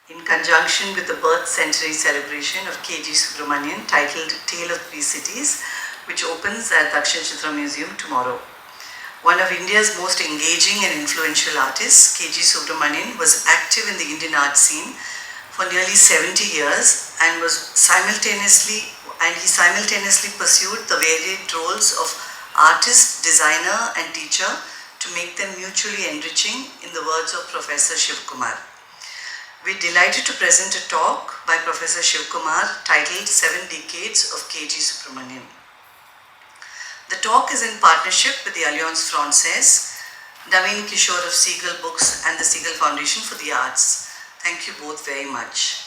in conjunction with the birth centenary celebration of G Subramanyan titled Tale of Three Cities, which opens at Dakshinachitra Museum tomorrow. One of India's most engaging and influential artists, G Subramanyan, was active in the Indian art scene for nearly 70 years and he simultaneously pursued the varied roles of artist, designer and teacher to make them mutually enriching, in the words of Professor Siva Kumar. We're delighted to present a talk by Professor Siva Kumar titled 7 Decades of G Subramanyan. The talk is in partnership with the Alliance Française, Naveen Kishore of Seagull Books and the Seagull Foundation for the Arts. Thank you both very much.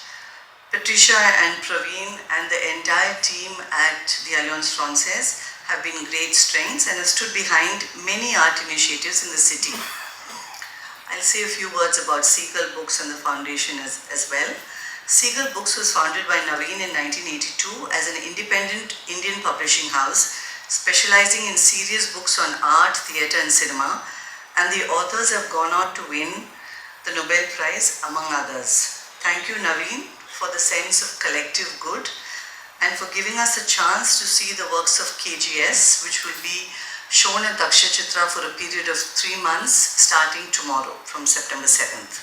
Patricia and Praveen and the entire team at the Alliance Française have been great strengths and have stood behind many art initiatives in the city. I'll say a few words about Seagull Books and the foundation as well. Seagull Books was founded by Naveen in 1982 as an independent Indian publishing house specializing in serious books on art, theatre and cinema, and the authors have gone on to win the Nobel Prize among others. Thank you, Naveen, for the sense of collective good and for giving us a chance to see the works of KGS, which will be shown at Dakshinachitra for a period of 3 months starting tomorrow from September 7th.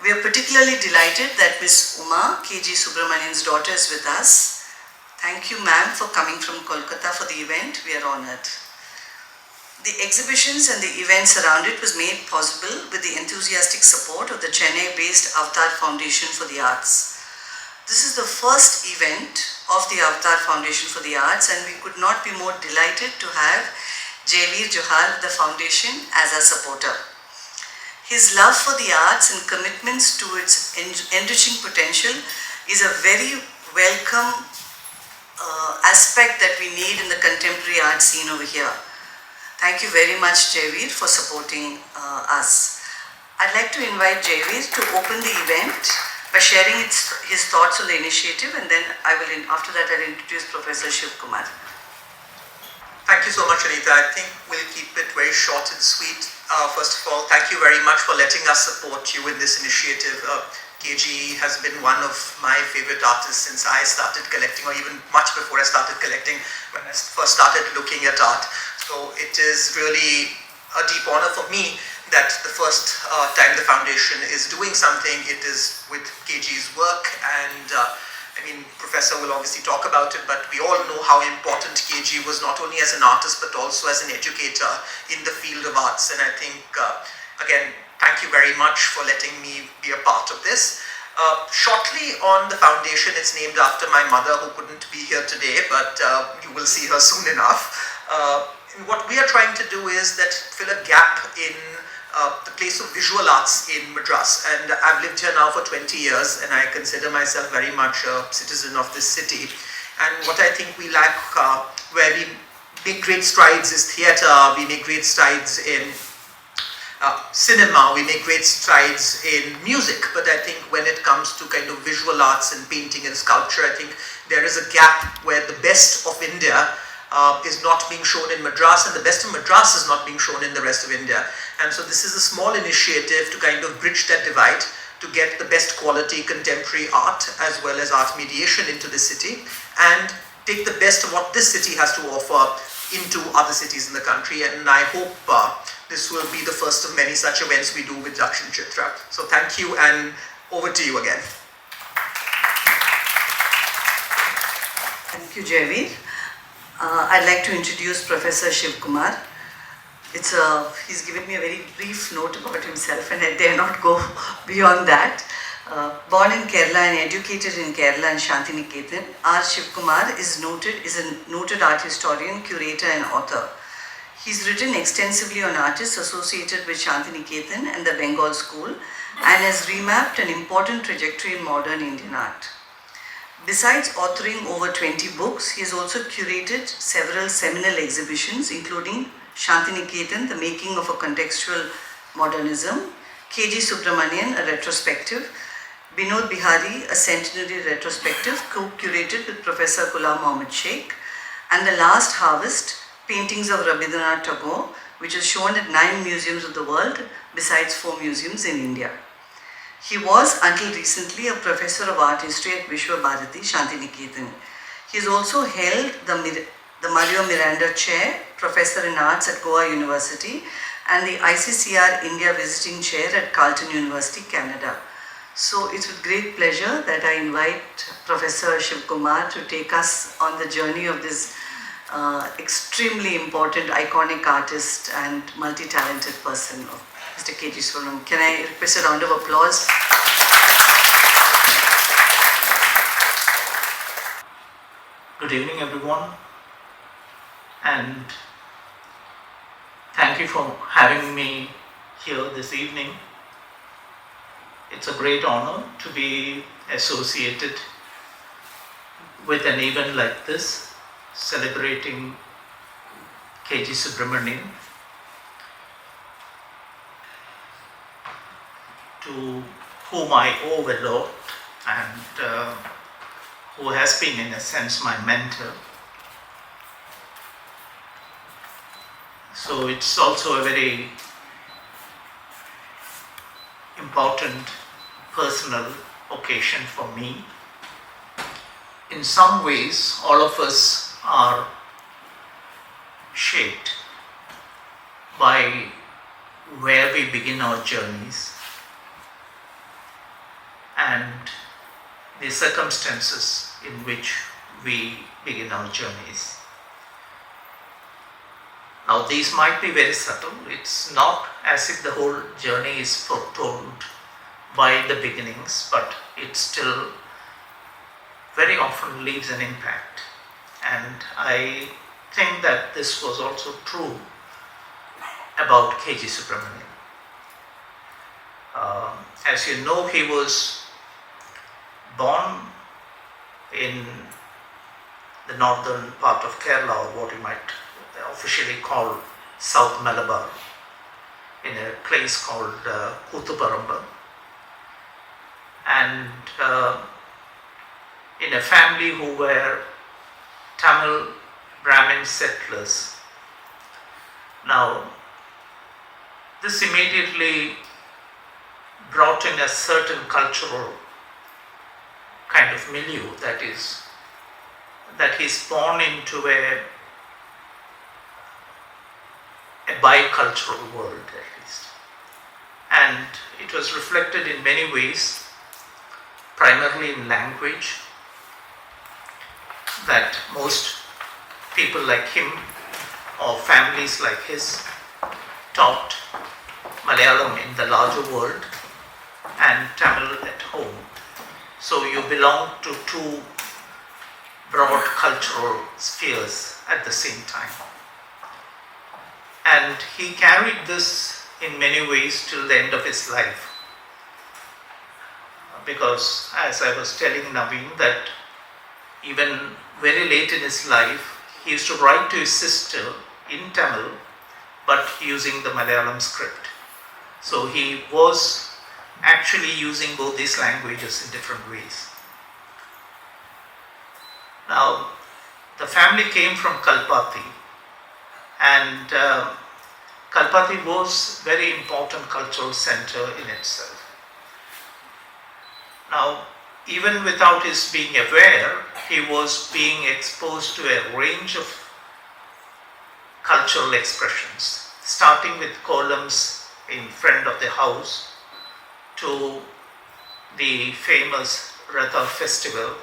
We are particularly delighted that Ms. Uma, G Subramanyan's daughter, is with us. Thank you, ma'am, for coming from Kolkata for the event. We are honored. The exhibitions and the events around it was made possible with the enthusiastic support of the Chennai-based Avatar Foundation for the Arts. This is the first event of the Avatar Foundation for the Arts, and we could not be more delighted to have Javeer Johal, the foundation, as our supporter. His love for the arts and commitments to its enriching potential is a very welcome aspect that we need in the contemporary art scene over here. Thank you very much, Javeer, for supporting us. I'd like to invite Javeer to open the event by sharing his thoughts on the initiative, and then after that I'll introduce Professor Siva Kumar. Thank you so much, Anita. I think we'll keep it very short and sweet. First of all, thank you very much for letting us support you in this initiative. KG has been one of my favorite artists since I started collecting, or even much before I started collecting, when I first started looking at art. So it is really a deep honor for me that the first time the foundation is doing something, it is with KG's work. And Professor will obviously talk about it, but we all know how important KG was, not only as an artist but also as an educator in the field of arts. And I think, again, thank you very much for letting me be a part of this. Shortly on the foundation, it's named after my mother, who couldn't be here today, but you will see her soon enough. And what we are trying to do is that fill a gap in the place of visual arts in Madras. And I've lived here now for 20 years, and I consider myself very much a citizen of this city. And what I think we lack, where we make great strides, is theatre. We make great strides in cinema, we make great strides in music, but I think when it comes to kind of visual arts and painting and sculpture, I think there is a gap where the best of India is not being shown in Madras, and the best of Madras is not being shown in the rest of India. And so this is a small initiative to kind of bridge that divide, to get the best quality contemporary art as well as art mediation into the city, and take the best of what this city has to offer into other cities in the country. And I hope this will be the first of many such events we do with Dakshinachitra. So thank you, and over to you again. Thank you, Javeer. I'd like to introduce Professor Siva Kumar. He's given me a very brief note about himself, and I dare not go beyond that. Born in Kerala and educated in Kerala and Shantiniketan, R. Siva Kumar is a noted art historian, curator and author. He's written extensively on artists associated with Shantiniketan and the Bengal School, and has remapped an important trajectory in modern Indian art. Besides authoring over 20 books, he has also curated several seminal exhibitions, including Shantiniketan, The Making of a Contextual Modernism, G Subramanyan, a retrospective, Binod Bihari, a centenary retrospective co-curated with Professor Ghulam Mohammad Sheikh, and The Last Harvest, Paintings of Rabindranath Tagore, which is shown at 9 museums of the world, besides 4 museums in India. He was until recently a professor of art history at Vishwa Bharati Shantiniketan. He has also held the Mario Miranda Chair, Professor in Arts at Goa University, and the ICCR India Visiting Chair at Carleton University, Canada. So it's with great pleasure that I invite Professor Siva Kumar to take us on the journey of this extremely important, iconic artist and multi-talented person, of Mr. K.G. Subramanyan. Can I request a round of applause? Good evening, everyone, and thank you for having me here this evening. It's a great honor to be associated with an event like this, celebrating K.G. Subramanyan, to whom I owe a lot and who has been, in a sense, my mentor. So it's also a very important personal occasion for me. In some ways, all of us are shaped by where we begin our journeys and the circumstances in which we begin our journeys. Now, these might be very subtle. It's not as if the whole journey is foretold by the beginnings, but it still very often leaves an impact. And I think that this was also true about K.G. Subramanyan. As you know, he was born in the northern part of Kerala, or what you might officially call South Malabar, in a place called Kuthuparamba, and in a family who were Tamil Brahmin settlers. Now, this immediately brought in a certain cultural kind of milieu, that is, that he's born into a bicultural world, at least. And it was reflected in many ways, primarily in language, that most people like him or families like his taught Malayalam in the larger world and Tamil at home. So you belong to two broad cultural spheres at the same time. And he carried this in many ways till the end of his life. Because, as I was telling Naveen, that even very late in his life, he used to write to his sister in Tamil, but using the Malayalam script. So he was actually using both these languages in different ways. Now, the family came from Kalpati, and Kalpati was a very important cultural center in itself. Now, even without his being aware, he was being exposed to a range of cultural expressions, starting with columns in front of the house to the famous Ratha festival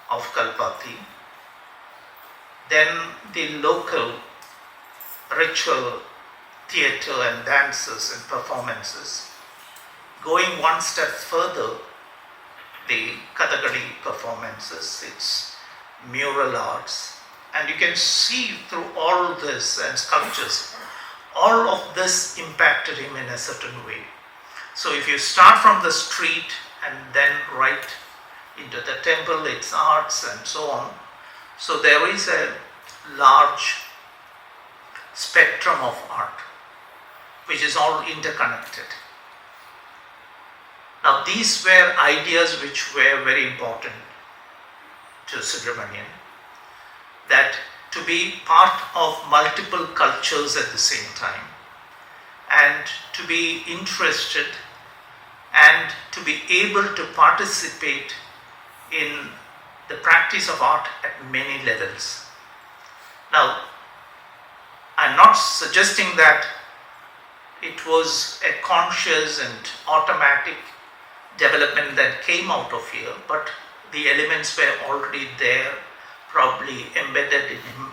of Kalpati, then the local ritual theatre and dances and performances. Going one step further, the Kathakali performances, its mural arts, and you can see through all this, and sculptures, all of this impacted him in a certain way. So if you start from the street and then right into the temple, its arts and so on, so there is a large spectrum of art which is all interconnected. Now, these were ideas which were very important to Subramanyan, that to be part of multiple cultures at the same time and to be interested and to be able to participate in the practice of art at many levels. Now, I'm not suggesting that it was a conscious and automatic development that came out of here, but the elements were already there, probably embedded in him,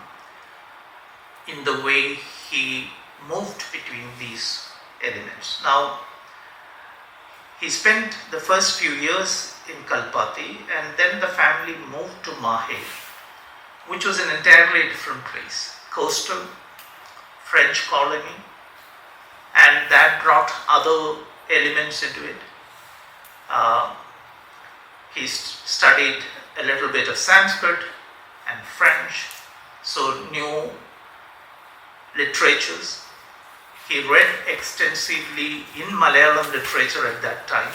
in the way he moved between these elements. Now, he spent the first few years in Kalpati, and then the family moved to Mahe, which was an entirely different place, coastal, French colony, and that brought other elements into it. He studied a little bit of Sanskrit and French, so knew literatures. He read extensively in Malayalam literature at that time,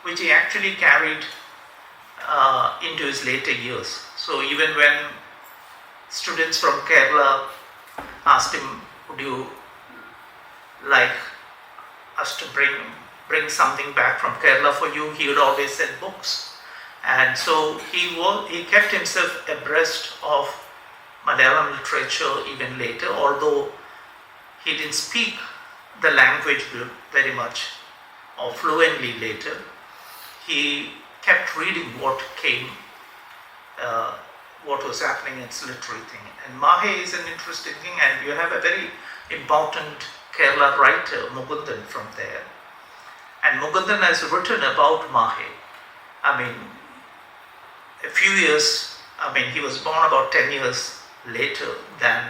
which he actually carried into his later years. So even when students from Kerala asked him, would you like us to bring something back from Kerala for you, he would always send books. And so he kept himself abreast of Malayalam literature even later, although he didn't speak the language very much or fluently later. He kept reading what came, what was happening, its literary thing. And Mahe is an interesting thing, and you have a very important Kerala writer, Mukundan, from there. And Mukundan has written about Mahe. A few years, he was born about 10 years later than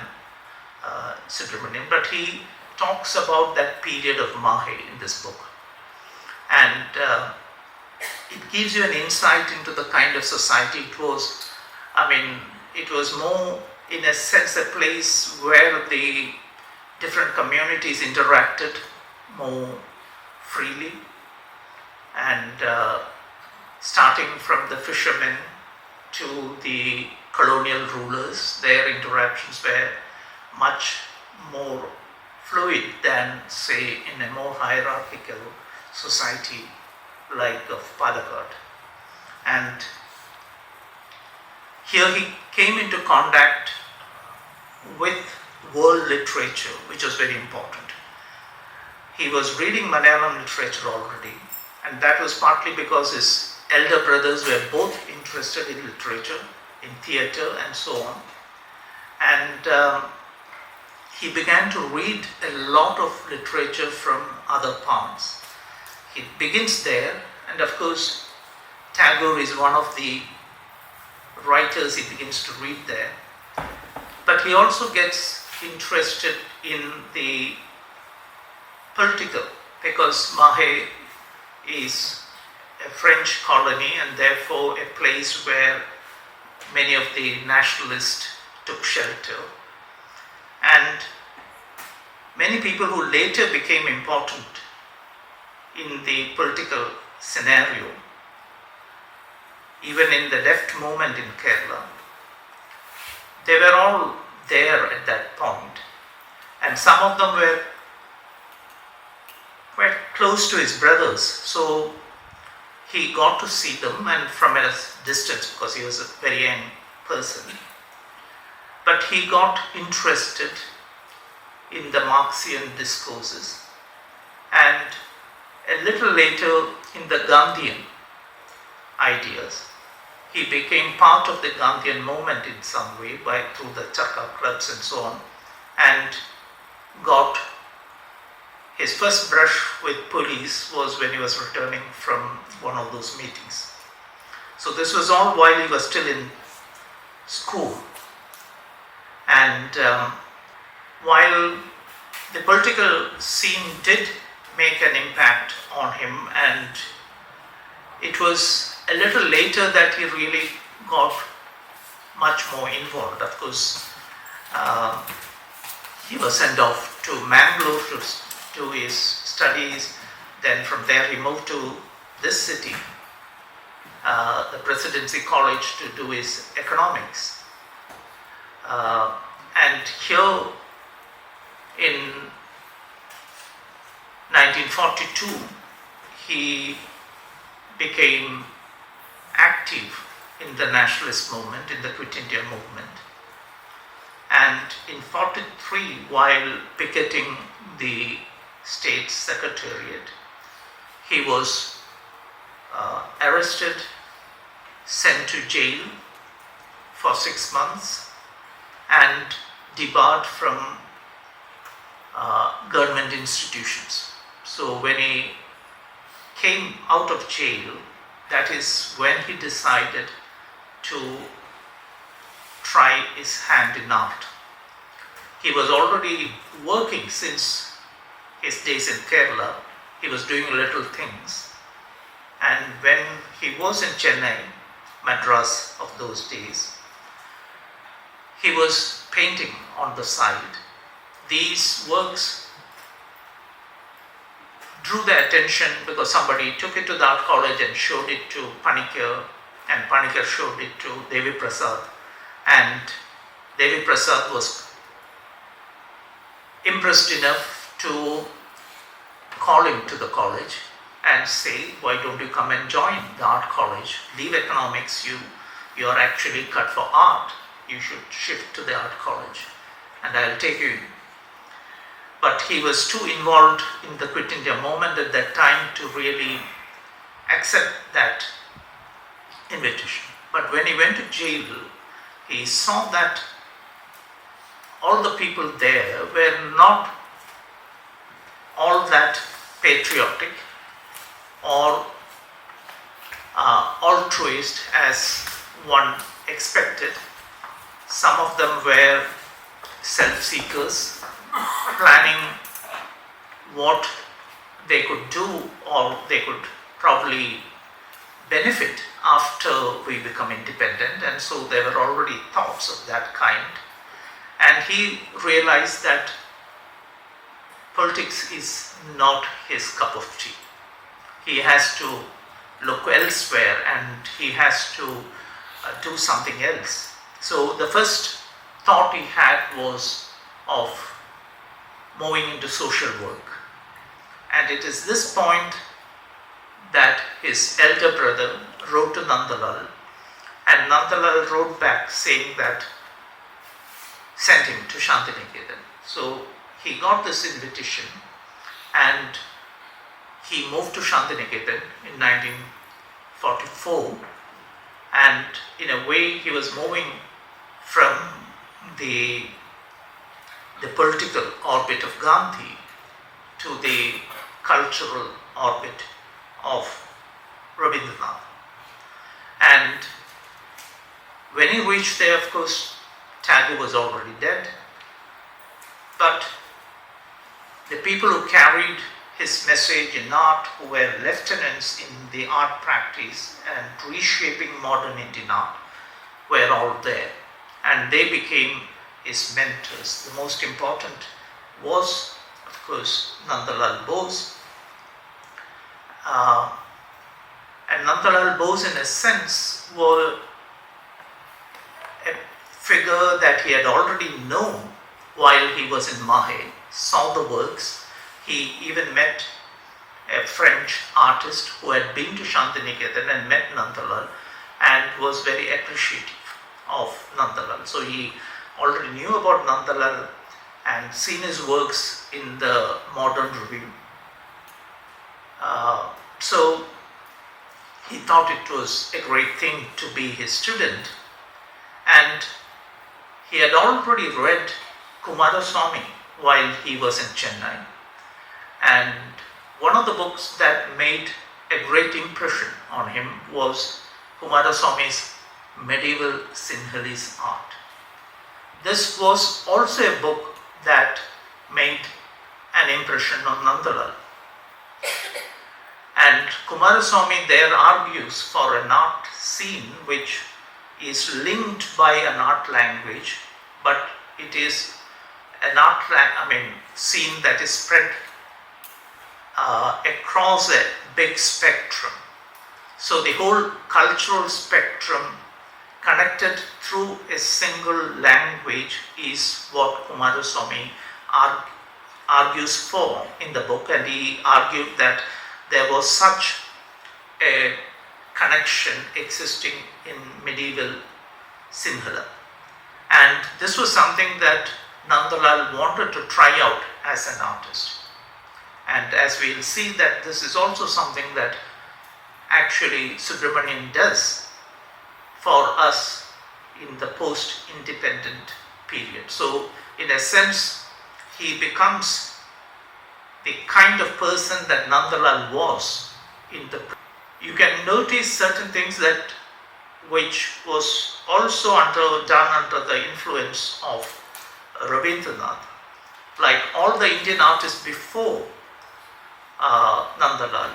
Subramanyan, but he talks about that period of Mahe in this book. And it gives you an insight into the kind of society it was. It was more, in a sense, a place where the different communities interacted more freely, and starting from the fishermen to the colonial rulers, their interactions were much more fluid than, say, in a more hierarchical society like of Palakkad. And here he came into contact with world literature, which was very important. He was reading Malayalam literature already, and that was partly because his elder brothers were both interested in literature, in theatre and so on. And he began to read a lot of literature from other parts. He begins there, and of course Tagore is one of the writers he begins to read there. But he also gets interested in the political, because Mahe is a French colony and therefore a place where many of the nationalists took shelter. And many people who later became important in the political scenario, even in the left movement in Kerala, they were all there at that point. And some of them were quite close to his brothers, so he got to see them, and from a distance, because he was a very young person. But he got interested in the Marxian discourses, and a little later in the Gandhian ideas. He became part of the Gandhian movement in some way through the Charkha clubs and so on, and got his first brush with police was when he was returning from one of those meetings. So this was all while he was still in school. And while the political scene did make an impact on him, and it was a little later that he really got much more involved. Of course, he was sent off to Mangalore to do his studies. Then from there he moved to this city, the Presidency College, to do his economics. And here in 1942, he became active in the nationalist movement, in the Quit India movement. And in 43, while picketing the state secretariat, he was arrested, sent to jail for 6 months, and debarred from government institutions. So when he came out of jail, that is when he decided to try his hand in art. He was already working since his days in Kerala. He was doing little things. And when he was in Chennai, Madras of those days, he was painting on the side. These works drew the attention because somebody took it to the art college and showed it to Panikkar, and Panikkar showed it to Devi Prasad, and Devi Prasad was impressed enough to call him to the college and say, why don't you come and join the art college? Leave economics, you are actually cut for art. You should shift to the art college and I'll take you in. But he was too involved in the Quit India movement at that time to really accept that invitation. But when he went to jail, he saw that all the people there were not all that patriotic or altruist as one expected. Some of them were self-seekers, planning what they could do or they could probably benefit after we become independent, and so there were already thoughts of that kind. And he realized that politics is not his cup of tea. He has to look elsewhere and he has to do something else. So the first thought he had was of moving into social work. And it is this point that his elder brother wrote to Nandalal, and Nandalal wrote back saying that, sent him to Shantiniketan. So he got this invitation and he moved to Shantiniketan in 1944, and in a way he was moving from the political orbit of Gandhi to the cultural orbit of Rabindranath. And when he reached there, of course, Tagore was already dead, but the people who carried his message in art, who were lieutenants in the art practice and reshaping modern Indian art, were all there, and they became his mentors. The most important was, of course, Nandalal Bose. And Nandalal Bose, in a sense, was a figure that he had already known while he was in Mahe, saw the works. He even met a French artist who had been to Shantiniketan and met Nandalal and was very appreciative of Nandalal. So he already knew about Nandalal and seen his works in the Modern Review. So he thought it was a great thing to be his student, and he had already read Kumaraswamy while he was in Chennai. And one of the books that made a great impression on him was Kumaraswamy's Medieval Sinhalese Art. This was also a book that made an impression on Nandalal. And Kumaraswamy there argues for an art scene which is linked by an art language, but it is an art scene that is spread across a big spectrum. So the whole cultural spectrum connected through a single language is what Kumaraswamy argues for in the book, and he argued that there was such a connection existing in medieval Sinhala. And this was something that Nandalal wanted to try out as an artist. And as we'll see, that this is also something that actually Subramanyan does for us in the post-independent period. So in a sense, he becomes the kind of person that Nandalal was in the. You can notice certain things that which was also done under the influence of Rabindranath, like all the Indian artists before Nandalal,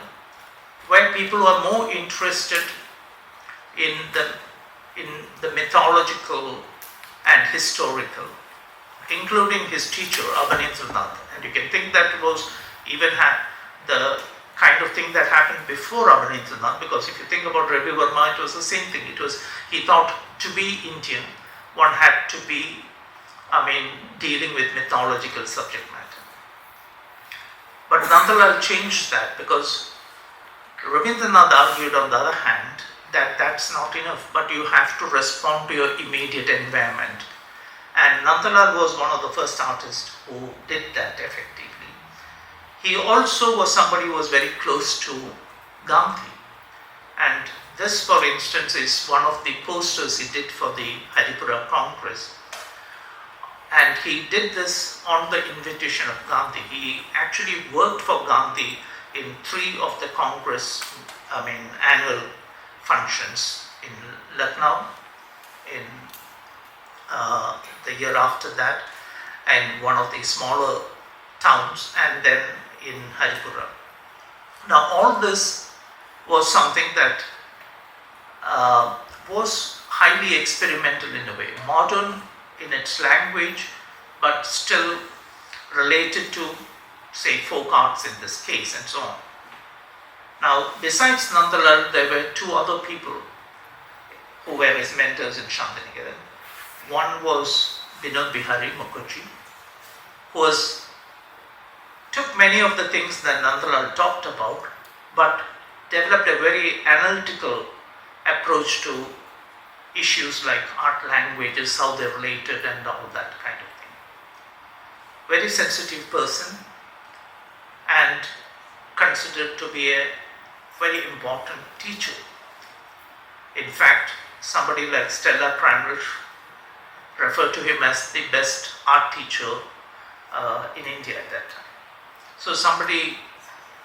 where people were more interested in the mythological and historical, including his teacher Abanindranath. And you can think that it was even the kind of thing that happened before Abanindranath, because if you think about Ravi Verma, it was the same thing. It was, he thought to be Indian, one had to be, dealing with mythological subject matter. But Nandalal changed that, because Rabindranath argued, on the other hand, that that's not enough, but you have to respond to your immediate environment. And Nandalal was one of the first artists who did that effectively. He also was somebody who was very close to Gandhi. And this, for instance, is one of the posters he did for the Haripura Congress. And he did this on the invitation of Gandhi. He actually worked for Gandhi in 3 of the Congress, annual functions in Lucknow, in the year after that, and one of the smaller towns, and then in Haripura. Now all this was something that was highly experimental in a way, modern in its language, but still related to, say, folk arts in this case, and so on. Now, besides Nandalal, there were 2 other people who were his mentors in Shantiniketan. One was Binod Bihari Mukherjee, who took many of the things that Nandalal talked about, but developed a very analytical approach to issues like art languages, how they're related, and all that kind of thing. Very sensitive person, and considered to be a very important teacher. In fact, somebody like Stella Cranbridge referred to him as the best art teacher in India at that time. So somebody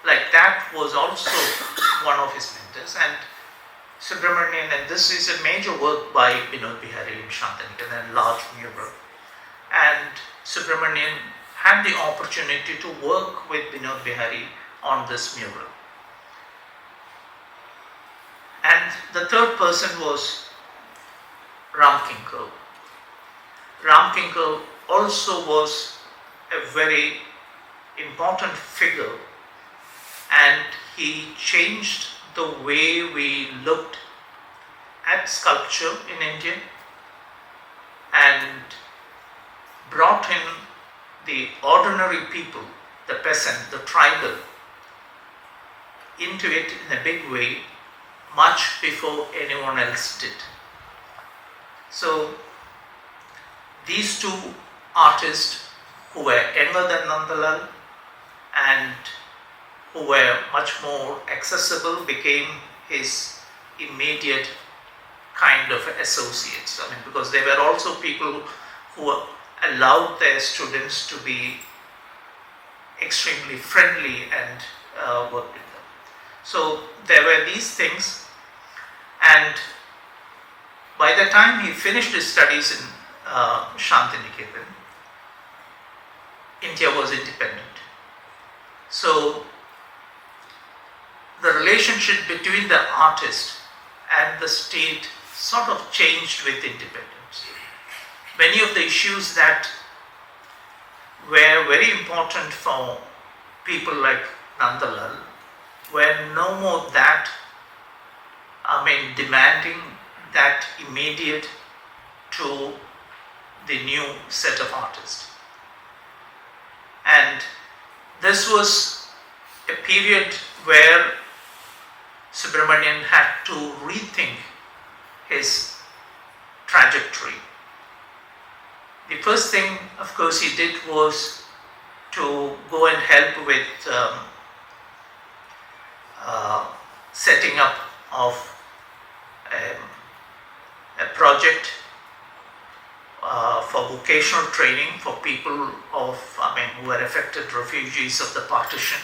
like that was also one of his mentors. And Subramanyan, and this is a major work by Binod Bihari in Shantiniketan, a large mural. And Subramanyan had the opportunity to work with Binod Bihari on this mural. And the third person was Ram Kinkle. Ram Kinkle also was a very important figure, and he changed the way we looked at sculpture in India and brought in the ordinary people, the peasant, the tribal, into it in a big way, much before anyone else did. So these 2 artists who were younger than Nandalal and who were much more accessible became his immediate kind of associates. Because they were also people who allowed their students to be extremely friendly and work with them. So there were these things, and by the time he finished his studies in Shantiniketan, India was independent. So the relationship between the artist and the state sort of changed with independence. Many of the issues that were very important for people like Nandalal were no more that, demanding that immediate to the new set of artists. And this was a period where Subramanyan had to rethink his trajectory. The first thing, of course, he did was to go and help with setting up of a project for vocational training for people who were affected refugees of the partition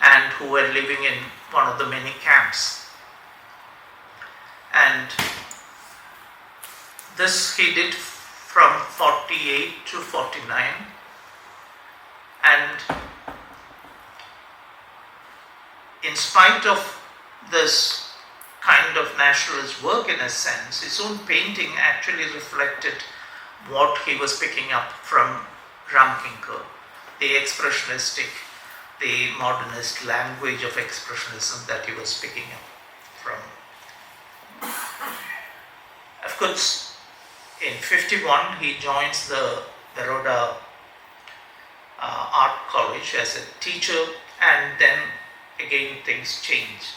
and who were living in one of the many camps. And this he did from 48 to 49, and in spite of this kind of nationalist work, in a sense, his own painting actually reflected what he was picking up from Ramkinkar, the expressionistic, the modernist language of expressionism that he was picking up from. Of course, in 51 he joins the Baroda Art College as a teacher, and then again things change.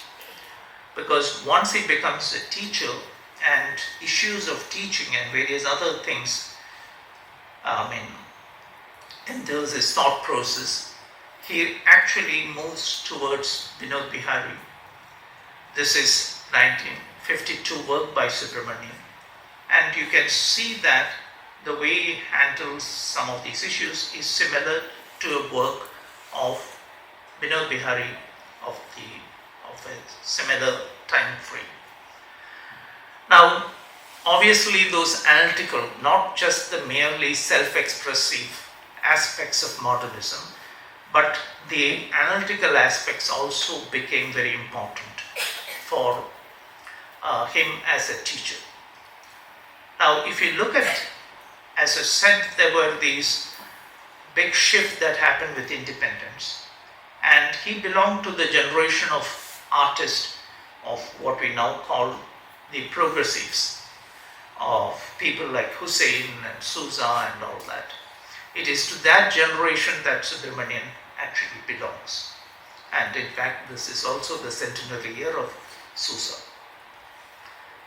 Because once he becomes a teacher, and issues of teaching and various other things, enters his thought process, he actually moves towards Vinod Bihari. This is 1952 work by Subramanyan, and you can see that the way he handles some of these issues is similar to a work of Vinod Bihari of a similar time frame. Now, obviously those analytical, not just the merely self-expressive aspects of modernism, but the analytical aspects also became very important for him as a teacher. Now, if you look at, as I said, there were these big shifts that happened with independence, and he belonged to the generation of artists of what we now call the progressives, of people like Hussein and Sousa and all that. It is to that generation that Subramanyan actually belongs. And in fact, this is also the centenary year of Sousa.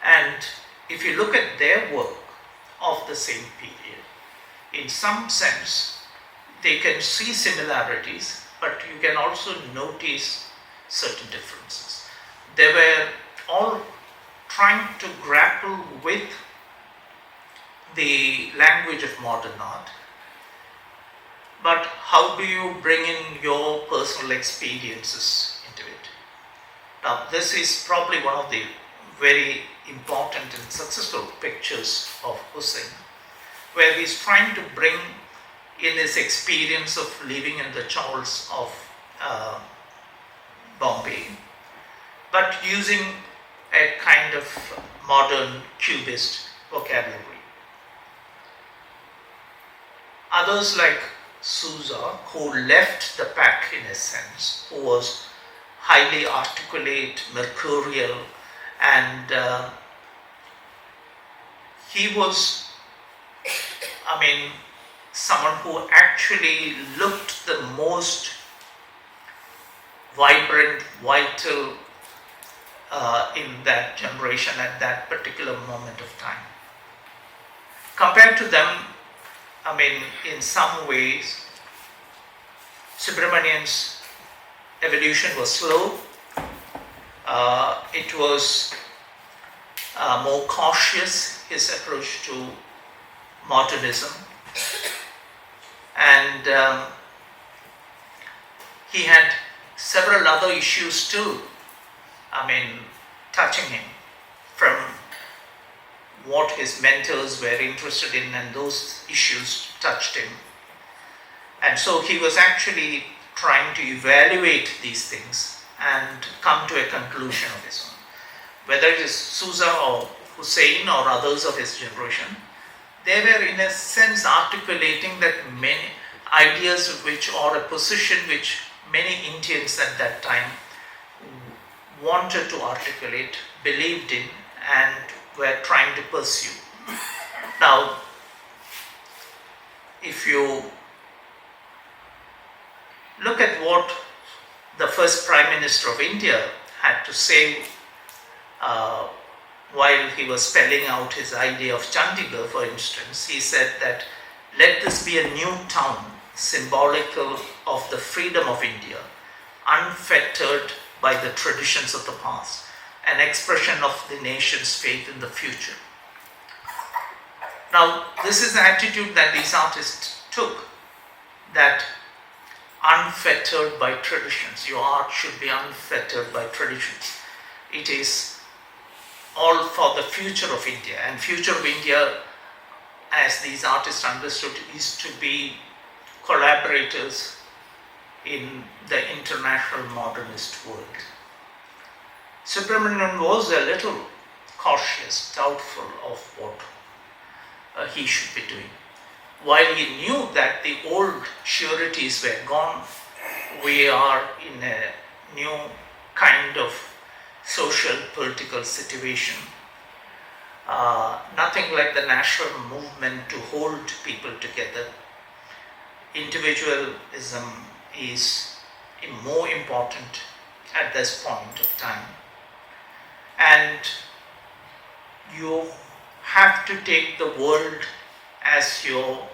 And if you look at their work of the same period, in some sense, they can see similarities, but you can also notice certain differences. They were all trying to grapple with the language of modern art, but how do you bring in your personal experiences into it? Now, this is probably one of the very important and successful pictures of Hussein, where he's trying to bring in his experience of living in the chawls of Bombay, but using a kind of modern cubist vocabulary. Others like Sousa, who left the pack in a sense, who was highly articulate, mercurial, and he was, someone who actually looked the most vibrant, vital in that generation at that particular moment of time. Compared to them, in some ways, Subramanyan's evolution was slow. It was more cautious, his approach to modernism. And he had several other issues still, touching him, from what his mentors were interested in, and those issues touched him. And so he was actually trying to evaluate these things and come to a conclusion of his own. Whether it is Sousa or Hussein or others of his generation, they were in a sense articulating that many ideas which, or a position which many Indians at that time wanted to articulate, believed in, and were trying to pursue. Now, if you look at what the first Prime Minister of India had to say while he was spelling out his idea of Chandigarh, for instance, he said that let this be a new town symbolical of the freedom of India, unfettered by the traditions of the past, an expression of the nation's faith in the future. Now, this is the attitude that these artists took, that unfettered by traditions. Your art should be unfettered by traditions. It is all for the future of India, and future of India, as these artists understood, is to be collaborators in the international modernist world. Subramanyan was a little cautious, doubtful of what he should be doing. While he knew that the old sureties were gone, we are in a new kind of social political situation. Nothing like the national movement to hold people together. Individualism is more important at this point of time. And you have to take the world as your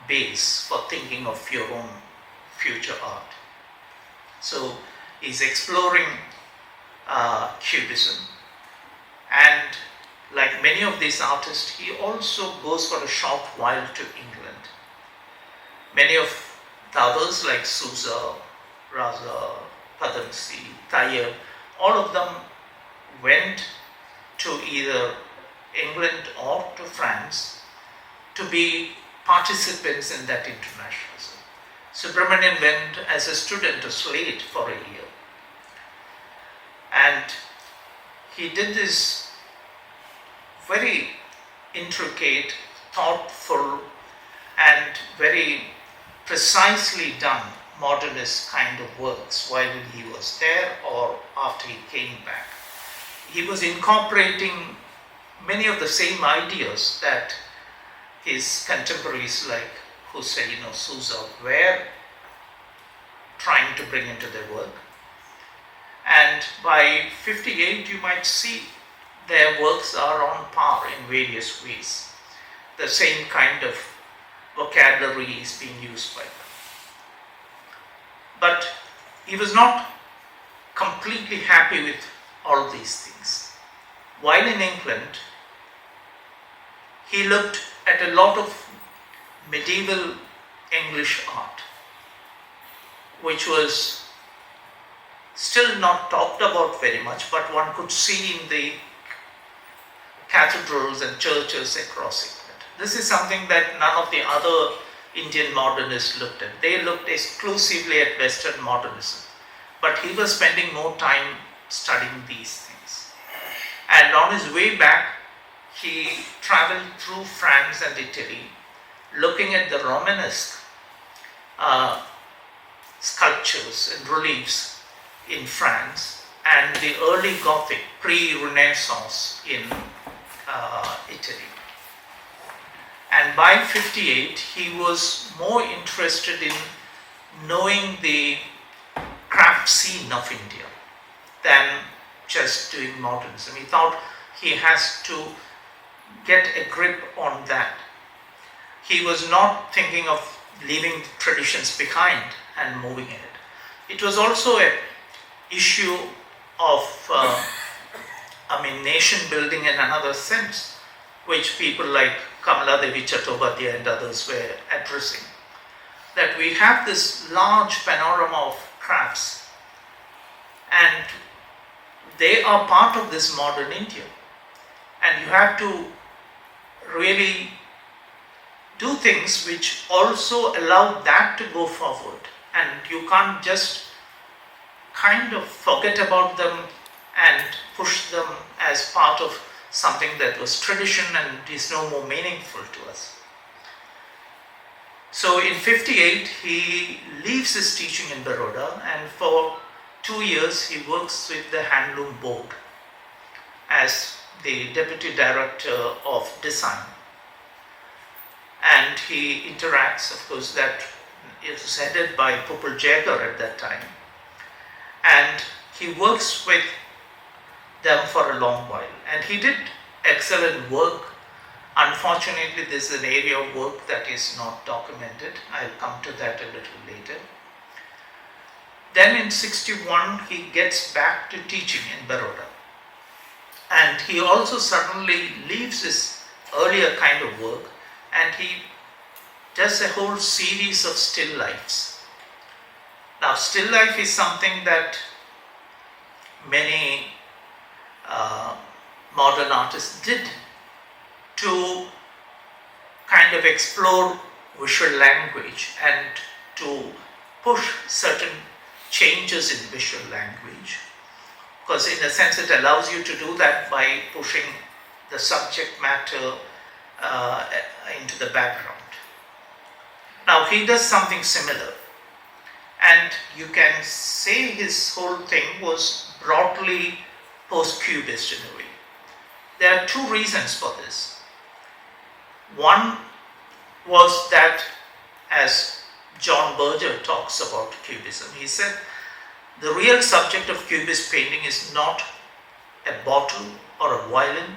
base for thinking of your own future art. So he's exploring Cubism, and like many of these artists, he also goes for a short while to England. Many of the others like Sousa, Raza, Padamsi, Tayyab, all of them went to either England or to France to be participants in that internationalism. Subramanyan went as a student to Slade for a year, and he did this very intricate, thoughtful, and very precisely done modernist kind of works while he was there or after he came back. He was incorporating many of the same ideas that his contemporaries like Hussein or Sousa were trying to bring into their work. And by 58, you might see their works are on par in various ways. The same kind of vocabulary is being used by them. But he was not completely happy with all these things. While in England, he looked at a lot of medieval English art, which was still not talked about very much, but one could see in the cathedrals and churches across England. This is something that none of the other Indian modernists looked at. They looked exclusively at Western modernism, but he was spending more time studying these things. And on his way back, he traveled through France and Italy, looking at the Romanesque sculptures and reliefs in France and the early Gothic, pre-Renaissance in Italy. And by 58, he was more interested in knowing the craft scene of India than just doing modernism. He thought he has to get a grip on that. He was not thinking of leaving traditions behind and moving ahead. It was also an issue of nation building in another sense, which people like Kamala Devi Chattopadhyay and others were addressing. That we have this large panorama of crafts, and they are part of this modern India. And you have to really do things which also allow that to go forward. And you can't just kind of forget about them and push them as part of something that was tradition and is no more meaningful to us. So in 58, he leaves his teaching in Baroda, and for 2 years he works with the Handloom Board as the Deputy Director of Design. And he interacts, of course, that it was headed by Popul Jagar at that time. and he works with them for a long while, and he did excellent work. Unfortunately, this is an area of work that is not documented. I'll come to that a little later. Then in 61, he gets back to teaching in Baroda. And he also suddenly leaves his earlier kind of work, and he does a whole series of still lifes. Now, still life is something that many modern artists did to kind of explore visual language and to push certain changes in visual language, because in a sense it allows you to do that by pushing the subject matter into the background. Now he does something similar, and you can say his whole thing was broadly post-cubist in a way. There are two reasons for this. One was that, as John Berger talks about Cubism, he said the real subject of Cubist painting is not a bottle or a violin.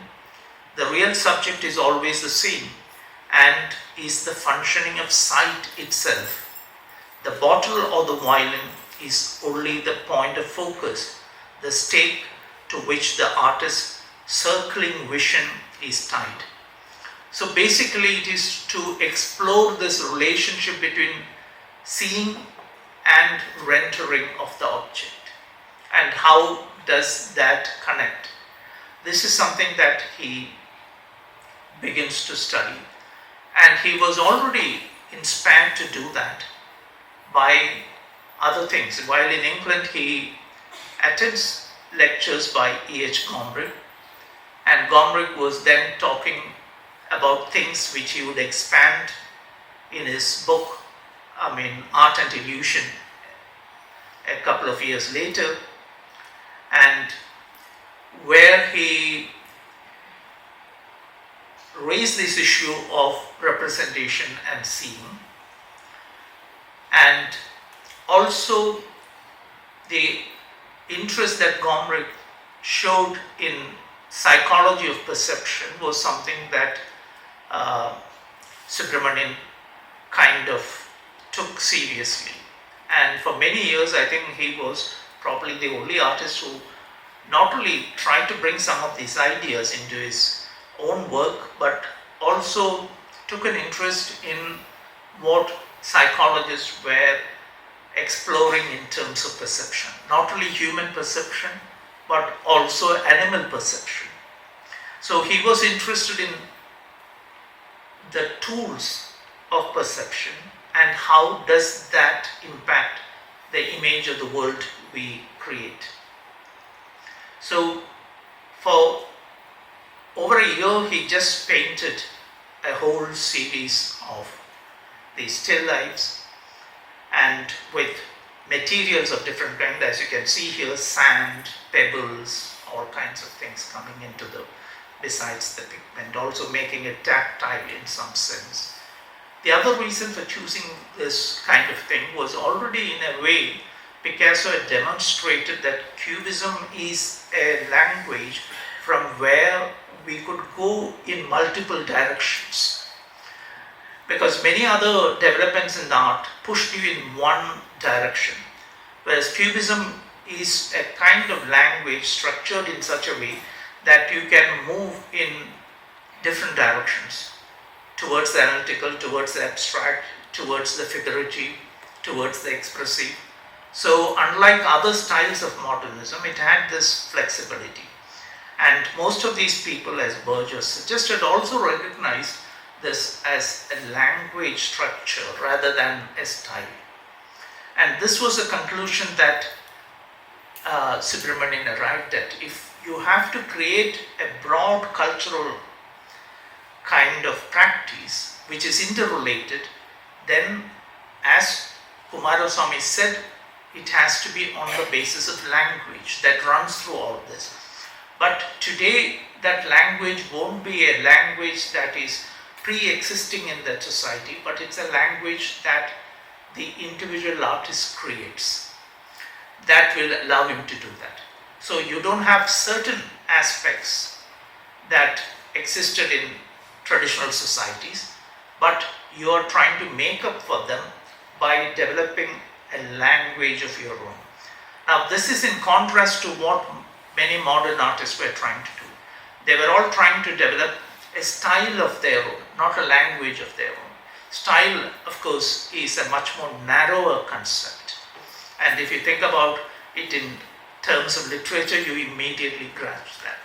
The real subject is always the same and is the functioning of sight itself. The bottle or the violin is only the point of focus, the stake to which the artist's circling vision is tied. So basically it is to explore this relationship between seeing and rendering of the object, and how does that connect. This is something that he begins to study, and he was already inspired to do that by other things. While in England, he attends lectures by E.H. Gombrich, and Gombrich was then talking about things which he would expand in his book, Art and Illusion, a couple of years later, and where he raised this issue of representation and seeing, and also the interest that Gombrich showed in psychology of perception was something that Subramanyan kind of took seriously. And for many years, I think he was probably the only artist who not only tried to bring some of these ideas into his own work, but also took an interest in what psychologists were exploring in terms of perception. Not only human perception, but also animal perception. So he was interested in the tools of perception and how does that impact the image of the world we create. So for over a year, he just painted a whole series of these still lifes, and with materials of different kinds, as you can see here, sand, pebbles, all kinds of things coming into the, besides the pigment, also making it tactile in some sense. The other reason for choosing this kind of thing was already in a way Picasso had demonstrated that Cubism is a language from where we could go in multiple directions. Because many other developments in art pushed you in one direction, whereas Cubism is a kind of language structured in such a way that you can move in different directions, towards the analytical, towards the abstract, towards the figurative, towards the expressive. So unlike other styles of modernism, it had this flexibility. And most of these people, as Berger suggested, also recognized this as a language structure rather than a style. And this was a conclusion that Subramanyan arrived at. If you have to create a broad cultural kind of practice which is interrelated, then, as Kumaraswamy said, it has to be on the basis of language that runs through all this. But today, that language won't be a language that is pre-existing in that society, but it's a language that the individual artist creates. that will allow him to do that. So you don't have certain aspects that existed in traditional societies, but you are trying to make up for them by developing a language of your own. Now, this is in contrast to what many modern artists were trying to do. They were all trying to develop a style of their own, not a language of their own. Style, of course, is a much more narrower concept. And if you think about it in terms of literature, you immediately grasp that.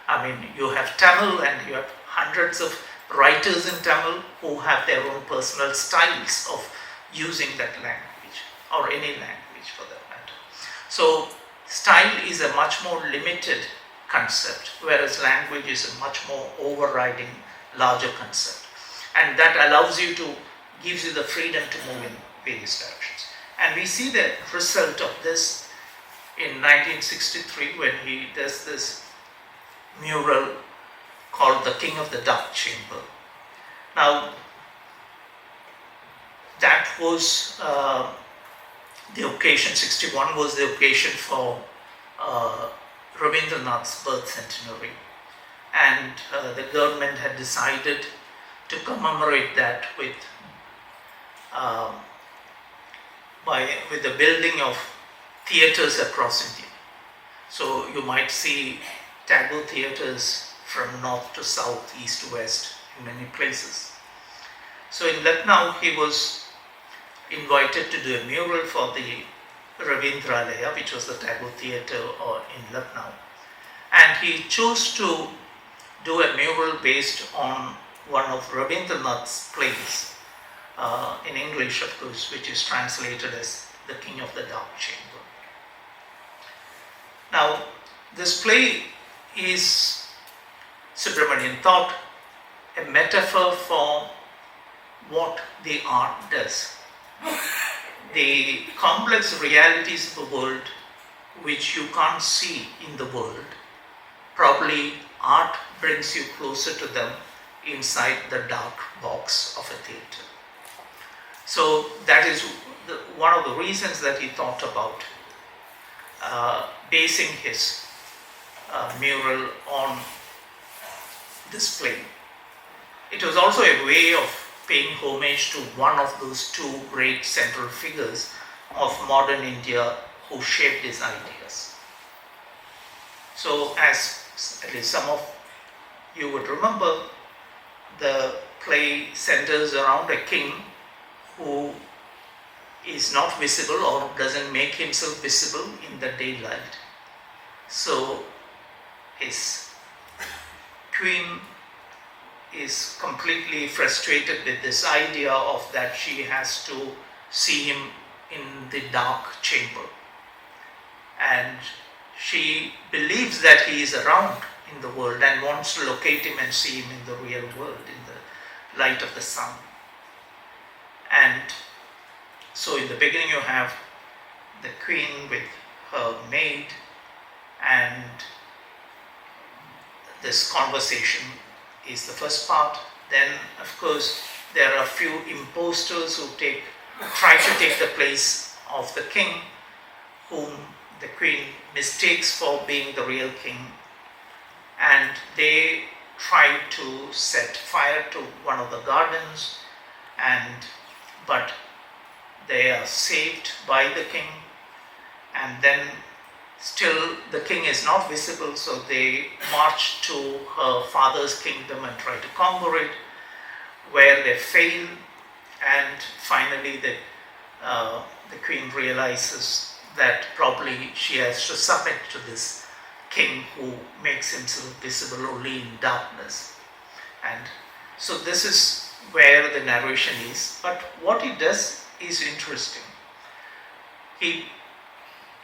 I mean, you have Tamil and you have hundreds of writers in Tamil who have their own personal styles of using that language, or any language for that matter. So style is a much more limited concept, whereas language is a much more overriding, larger concept. And that allows you to, gives you the freedom to move in various directions. And we see the result of this in 1963 when he does this mural called The King of the Dark Chamber. Now, that was the occasion, 61 was the occasion for Rabindranath's birth centenary, and the government had decided to commemorate that with the building of theatres across India. So you might see Tagore theatres from north to south, east to west in many places. So in Lucknow he was invited to do a mural for the Ravindralaya, which was the Tagore theatre in Lucknow, and he chose to do a mural based on one of Rabindranath's plays, in English of course, which is translated as The King of the Dark Chamber. Now, this play is, Subramanyan thought, a metaphor for what the art does. The complex realities of the world which you can't see in the world, probably art brings you closer to them inside the dark box of a theatre. So that is one of the reasons that he thought about basing his mural on this play. It was also a way of paying homage to one of those two great central figures of modern India who shaped his ideas. So, as at least some of you would remember, the play centers around a king who is not visible or doesn't make himself visible in the daylight. So his queen is completely frustrated with this idea of that she has to see him in the dark chamber, and she believes that he is around in the world and wants to locate him and see him in the real world, in the light of the sun. And so in the beginning you have the queen with her maid, and this conversation is the first part. Then of course there are a few impostors who try to take the place of the king, whom the queen mistakes for being the real king, and they try to set fire to one of the gardens, but they are saved by the king, and then still the king is not visible, so they march to her father's kingdom and try to conquer it, where they fail, and finally the queen realizes that probably she has to submit to this king who makes himself visible only in darkness. And so this is where the narration is. But what he does is interesting. He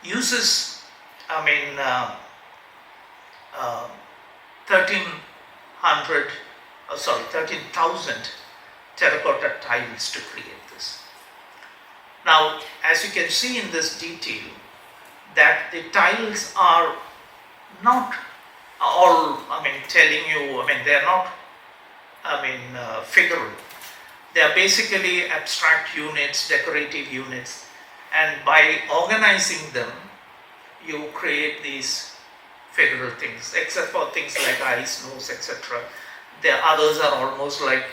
uses, 13,000 terracotta tiles to create this. Now, as you can see in this detail, that the tiles are not all, telling you, they are not, figural. They are basically abstract units, decorative units, and by organizing them, you create these figural things, except for things like eyes, nose, etc. The others are almost like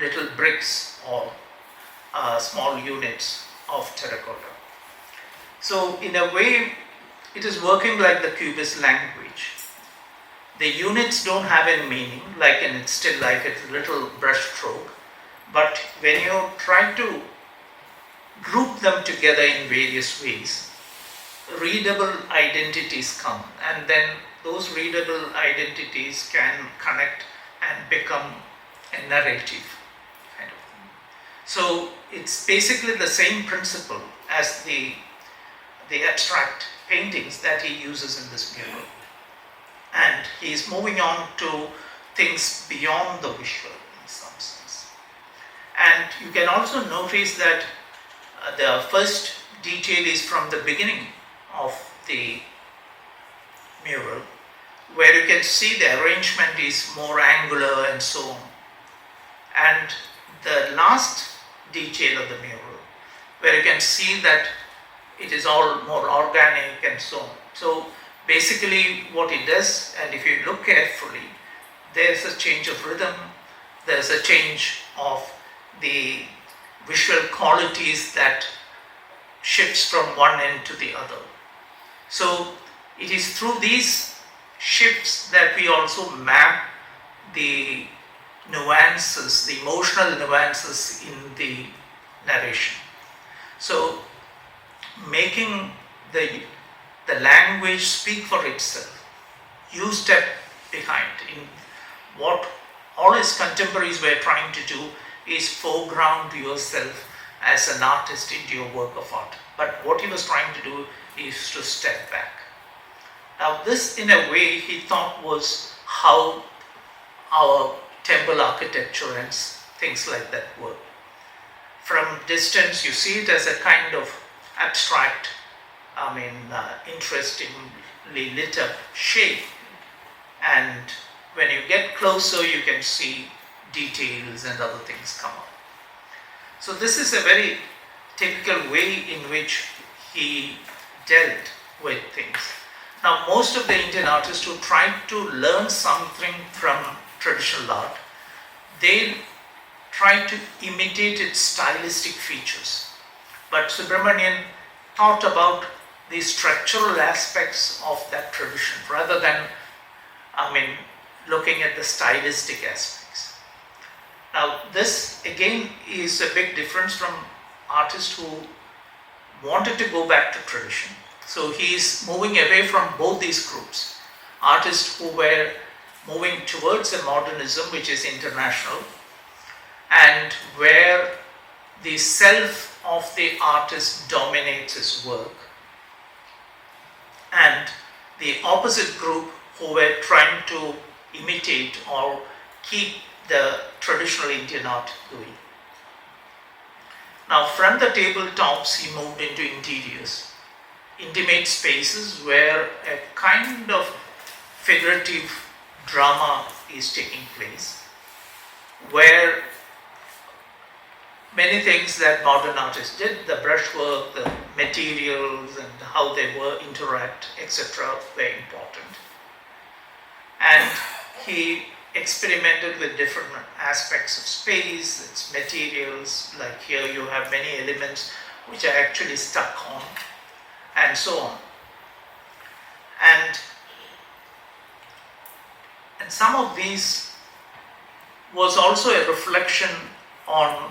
little bricks or small units of terracotta. So in a way, it is working like the Cubist language. The units don't have any meaning, like in it's still like a little brush stroke, but when you try to group them together in various ways, readable identities come, and then those readable identities can connect and become a narrative kind of thing. So it's basically the same principle as the abstract paintings that he uses in this mural. And he is moving on to things beyond the visual in some sense. And you can also notice that the first detail is from the beginning of the mural, where you can see the arrangement is more angular and so on. And the last detail of the mural, where you can see that it is all more organic and so on. So basically what it does, and if you look carefully, there's a change of rhythm, there's a change of the visual qualities that shifts from one end to the other. So it is through these shifts that we also map the nuances, the emotional nuances in the narration. So making the language speak for itself. You step behind. In what all his contemporaries were trying to do is foreground yourself as an artist into your work of art. But what he was trying to do is to step back. Now this, in a way, he thought was how our temple architecture and things like that work. From distance you see it as a kind of abstract, interestingly lit up shape, and when you get closer you can see details and other things come up. So this is a very typical way in which he dealt with things. Now most of the Indian artists who tried to learn something from traditional art, they tried to imitate its stylistic features. But Subramanyan thought about the structural aspects of that tradition rather than, looking at the stylistic aspects. Now this again is a big difference from artists who wanted to go back to tradition. So he is moving away from both these groups. Artists who were moving towards a modernism which is international, and where the self of the artist dominates his work, and the opposite group who were trying to imitate or keep the traditional Indian art going. Now from the tabletops he moved into interiors, intimate spaces where a kind of figurative drama is taking place, where many things that modern artists did, the brushwork, the materials and how they interact, etc., were important. And he experimented with different aspects of space, its materials, like here you have many elements which are actually stuck on, and so on. And some of these was also a reflection on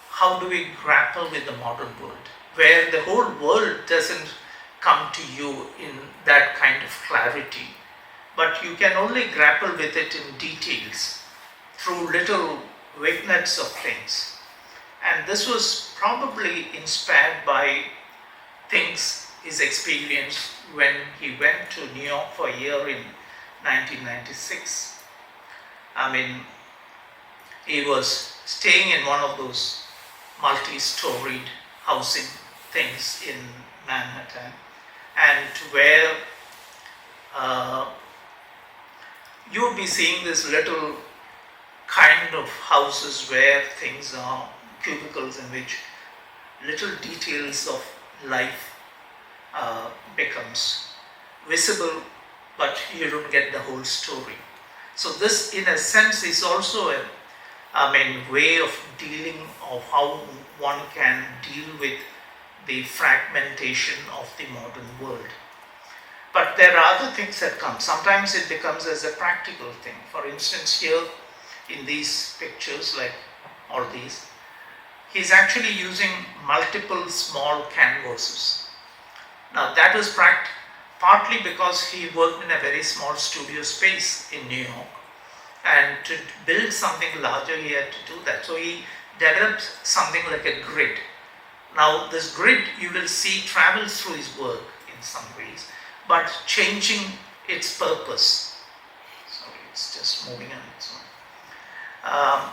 how do we grapple with the modern world, where the whole world doesn't come to you in that kind of clarity, but you can only grapple with it in details through little vignettes of things. And this was probably inspired by things his experience when he went to New York for a year in 1996. He was staying in one of those multi-storied housing things in Manhattan, and where you would be seeing this little kind of houses where things are cubicles in which little details of life becomes visible, but you don't get the whole story. So this, in a sense, is also a way of dealing of how one can deal with the fragmentation of the modern world. But there are other things that come. Sometimes it becomes as a practical thing. For instance, here in these pictures, like all these, he's actually using multiple small canvases. Now that is partly because he worked in a very small studio space in New York, and to build something larger he had to do that. So he developed something like a grid. Now this grid, you will see, travels through his work in some ways, but changing its purpose. Sorry, it's just moving on its own.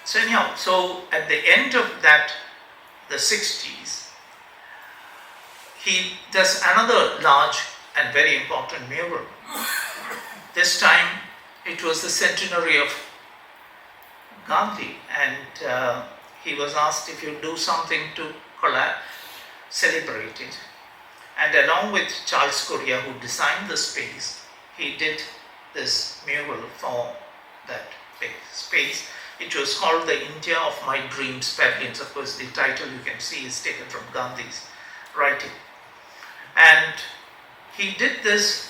So anyhow, so at the end of that, the 60s, he does another large and very important mural. This time it was the centenary of Gandhi, and he was asked if you do something to celebrate it. And along with Charles Correa, who designed the space, he did this mural for that big space. It was called the India of My Dreams Pavilions. Of course, the title you can see is taken from Gandhi's writing. And he did this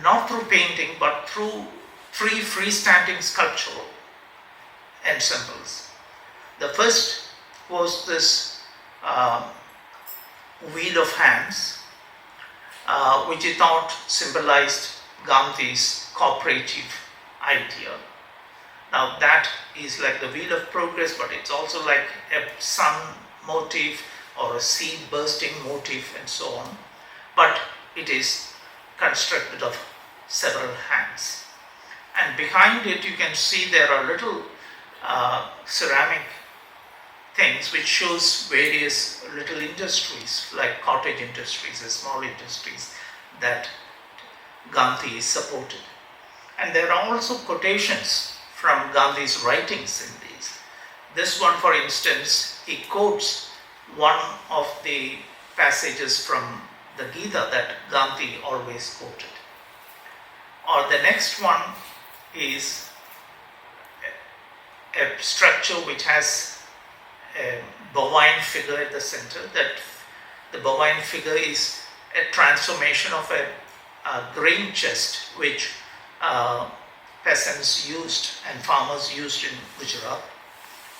not through painting, but through 3 freestanding sculptural ensembles. The first was this wheel of hands, which he thought symbolized Gandhi's cooperative idea. Now that is like the wheel of progress, but it's also like a sun motif or a seed bursting motif and so on. But it is constructed of several hands. And behind it you can see there are little ceramic things which shows various little industries, like cottage industries, small industries that Gandhi supported. And there are also quotations from Gandhi's writings in these. This one, for instance, he quotes one of the passages from the Gita that Gandhi always quoted. Or the next one is a structure which has a bovine figure at the center. That the bovine figure is a transformation of a grain chest which peasants used and farmers used in Gujarat,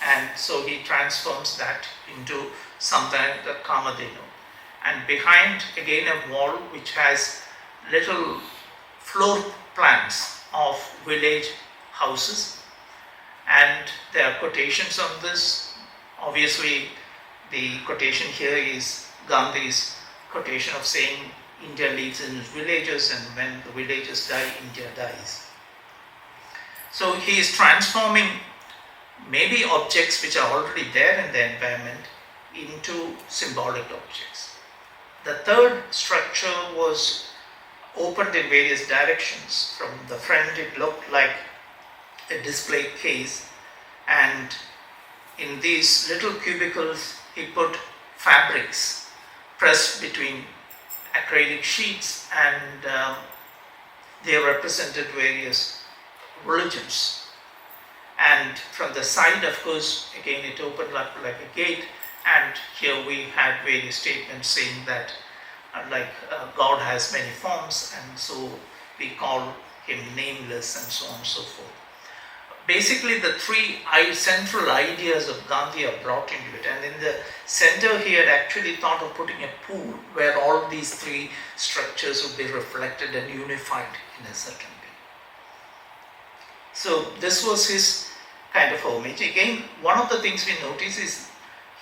and so he transforms that into something like the Kamadhenu. And behind, again, a wall which has little floor plans of village houses, and there are quotations on this. Obviously the quotation here is Gandhi's quotation of saying India lives in villages, and when the villages die, India dies. So he is transforming maybe objects which are already there in the environment into symbolic objects. The third structure was opened in various directions. From the front it looked like a display case, and in these little cubicles he put fabrics pressed between acrylic sheets, and they represented various religions. And from the side, of course, again it opened up like a gate, and here we had various statements saying that God has many forms, and so we call him nameless, and so on and so forth. Basically the 3 central ideas of Gandhi are brought into it, and in the center he had actually thought of putting a pool where all these 3 structures would be reflected and unified in a certain way. So this was his kind of homage. Again, one of the things we notice is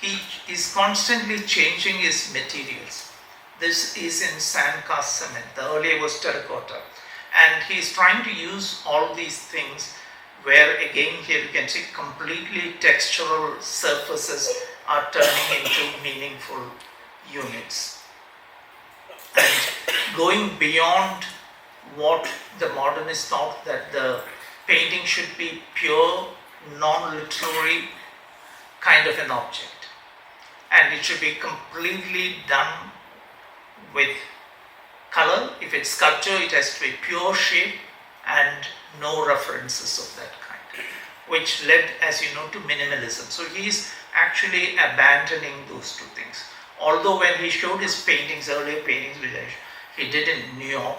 he is constantly changing his materials. This is in sand cast cement, the earlier was terracotta, and he is trying to use all these things where, again, here you can see completely textural surfaces are turning into meaningful units. And going beyond what the modernists thought, that the painting should be pure, non-literary kind of an object, and it should be completely done with color. If it's sculpture, it has to be pure shape and no references of that kind, which led, as you know, to minimalism. So he's actually abandoning those two things. Although when he showed his paintings, earlier paintings which he did in New York,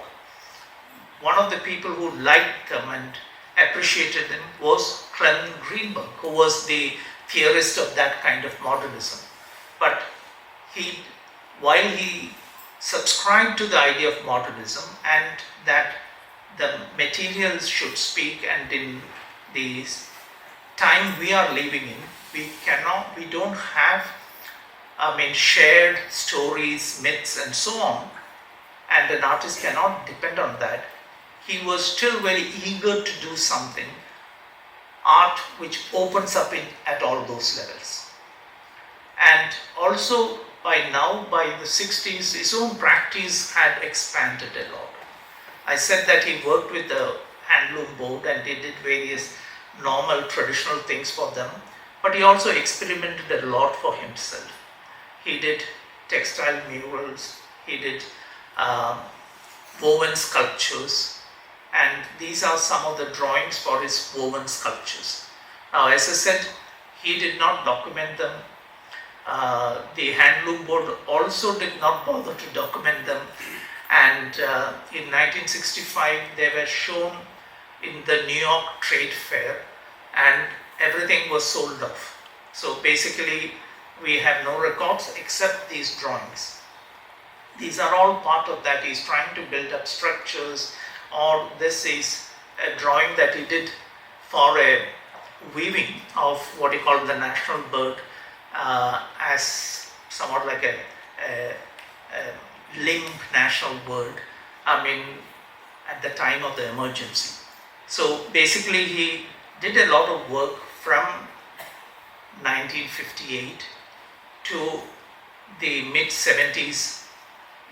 one of the people who liked them and appreciated them was Clement Greenberg, who was the theorist of that kind of modernism. But while he subscribed to the idea of modernism and that the materials should speak, and in the time we are living in, we don't have, shared stories, myths and so on, and an artist cannot depend on that. He was still very eager to do something, art which opens up at all those levels. And also by now, by the 60s, his own practice had expanded a lot. I said that he worked with the handloom board and he did various normal traditional things for them, but he also experimented a lot for himself. He did textile murals, he did woven sculptures, and these are some of the drawings for his woven sculptures. Now, as I said, he did not document them. The handloom board also did not bother to document them, and in 1965 they were shown in the New York Trade Fair and everything was sold off. So basically we have no records except these drawings. These are all part of that. He's trying to build up structures, or this is a drawing that he did for a weaving of what he called the national bird, as somewhat like a linked national bird, at the time of the emergency. So basically he did a lot of work from 1958 to the mid-70s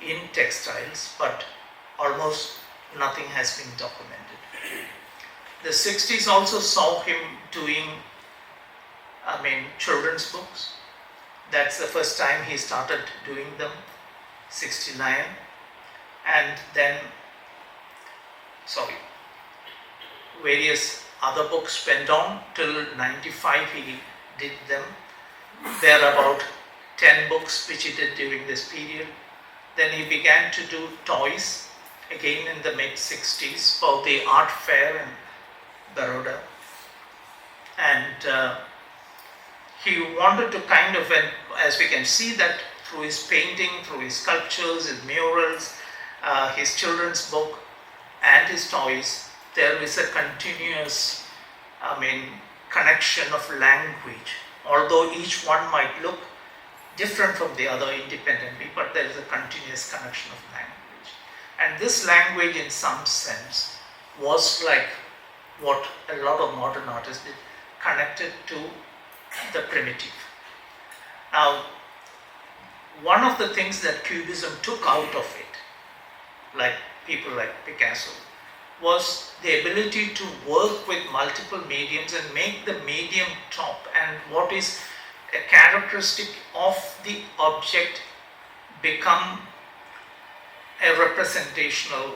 in textiles, but almost nothing has been documented. The 60s also saw him doing children's books. That's the first time he started doing them, 69. And then, various other books went on till 95 he did them. There are about 10 books which he did during this period. Then he began to do toys, again in the mid-60s, for the art fair in Baroda. And he wanted to kind of, as we can see that through his painting, through his sculptures, his murals, his children's book and his toys, there is a continuous, connection of language. Although each one might look different from the other independently, but there is a continuous connection of language. And this language, in some sense, was like what a lot of modern artists did, connected to the primitive. Now, one of the things that Cubism took out of it, like people like Picasso, was the ability to work with multiple mediums and make the medium top, and what is a characteristic of the object become a representational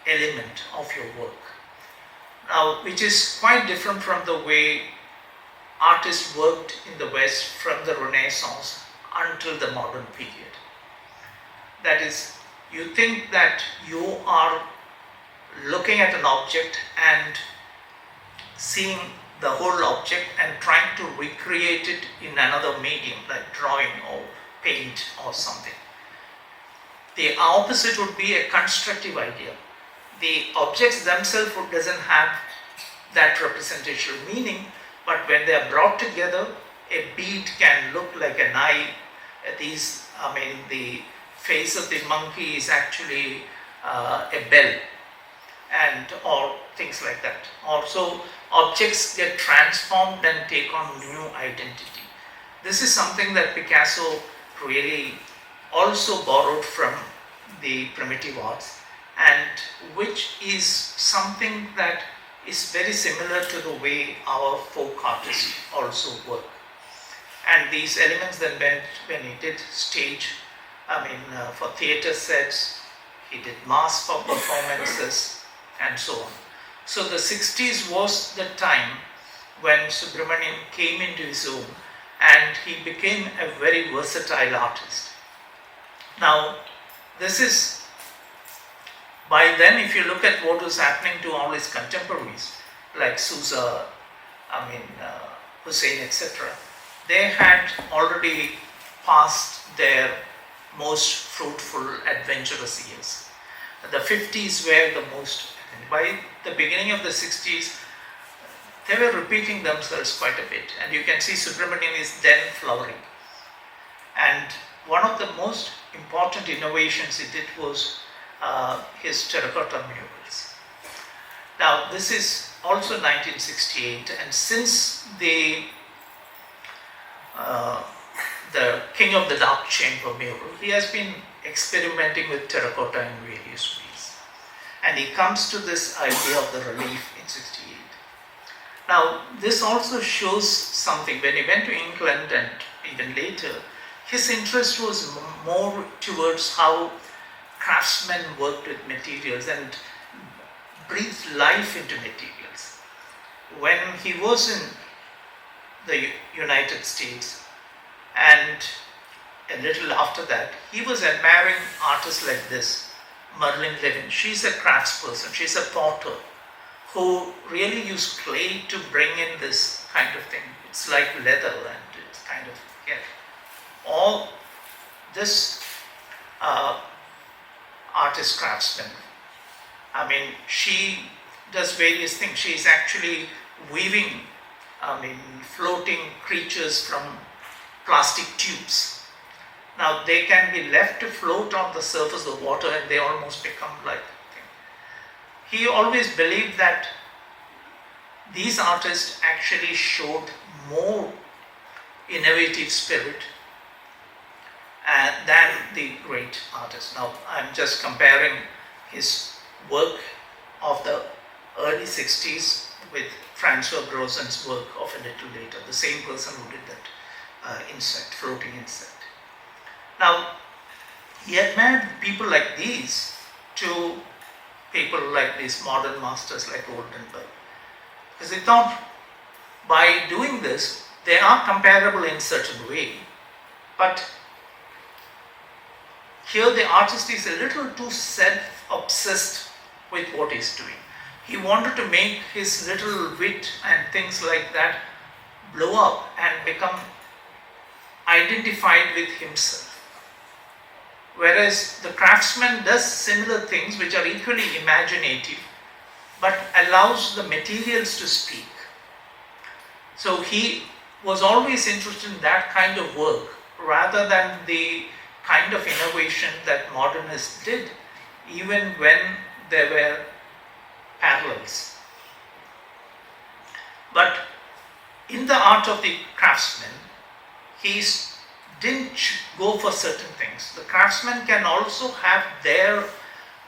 element of your work. Now, which is quite different from the way artists worked in the West from the Renaissance until the modern period. That is, you think that you are looking at an object and seeing the whole object and trying to recreate it in another medium like drawing or paint or something. The opposite would be a constructive idea. The objects themselves doesn't have that representational meaning, but when they are brought together, a bead can look like an eye. The face of the monkey is actually a bell, or things like that. Also, objects get transformed and take on new identity. This is something that Picasso really also borrowed from the primitive arts, and which is something that is very similar to the way our folk artists also work. And these elements then when he did stage for theatre sets, he did masks for performances, and so on. So the 60s was the time when Subramanyan came into his own and he became a very versatile artist. Now, this is, by then, if you look at what was happening to all his contemporaries, like Sousa, Hussein, etc., they had already passed their most fruitful, adventurous years. The 50s were the most, by the beginning of the 60s, they were repeating themselves quite a bit. And you can see Subramanyan is then flowering. And one of the most important innovations he did was his terracotta murals. Now, this is also 1968, and since the King of the Dark Chamber mural, he has been experimenting with terracotta in various ways. And he comes to this idea of the relief in 68. Now, this also shows something. When he went to England and even later, his interest was more towards how craftsmen worked with materials and breathed life into materials. When he was in the United States, and a little after that, he was admiring artists like this, Merlin Levin. She's a craftsperson, she's a potter who really used clay to bring in this kind of thing. It's like leather and it's kind of, yeah. All this artist craftsman, she does various things. She's actually weaving, floating creatures from plastic tubes. Now they can be left to float on the surface of water and they almost become like a thing. He always believed that these artists actually showed more innovative spirit than the great artists. Now I'm just comparing his work of the early 60s with Francois Grosjean's work of a little later, the same person who did that insect, floating insect. Now, he admired people like these to people like these modern masters like Oldenburg. Because he thought by doing this, they are comparable in certain way, but here the artist is a little too self-obsessed with what he's doing. He wanted to make his little wit and things like that blow up and become identified with himself. Whereas the craftsman does similar things which are equally imaginative but allows the materials to speak. So he was always interested in that kind of work rather than the kind of innovation that modernists did, even when there were parallels. But in the art of the craftsman, he didn't go for certain things. The craftsmen can also have their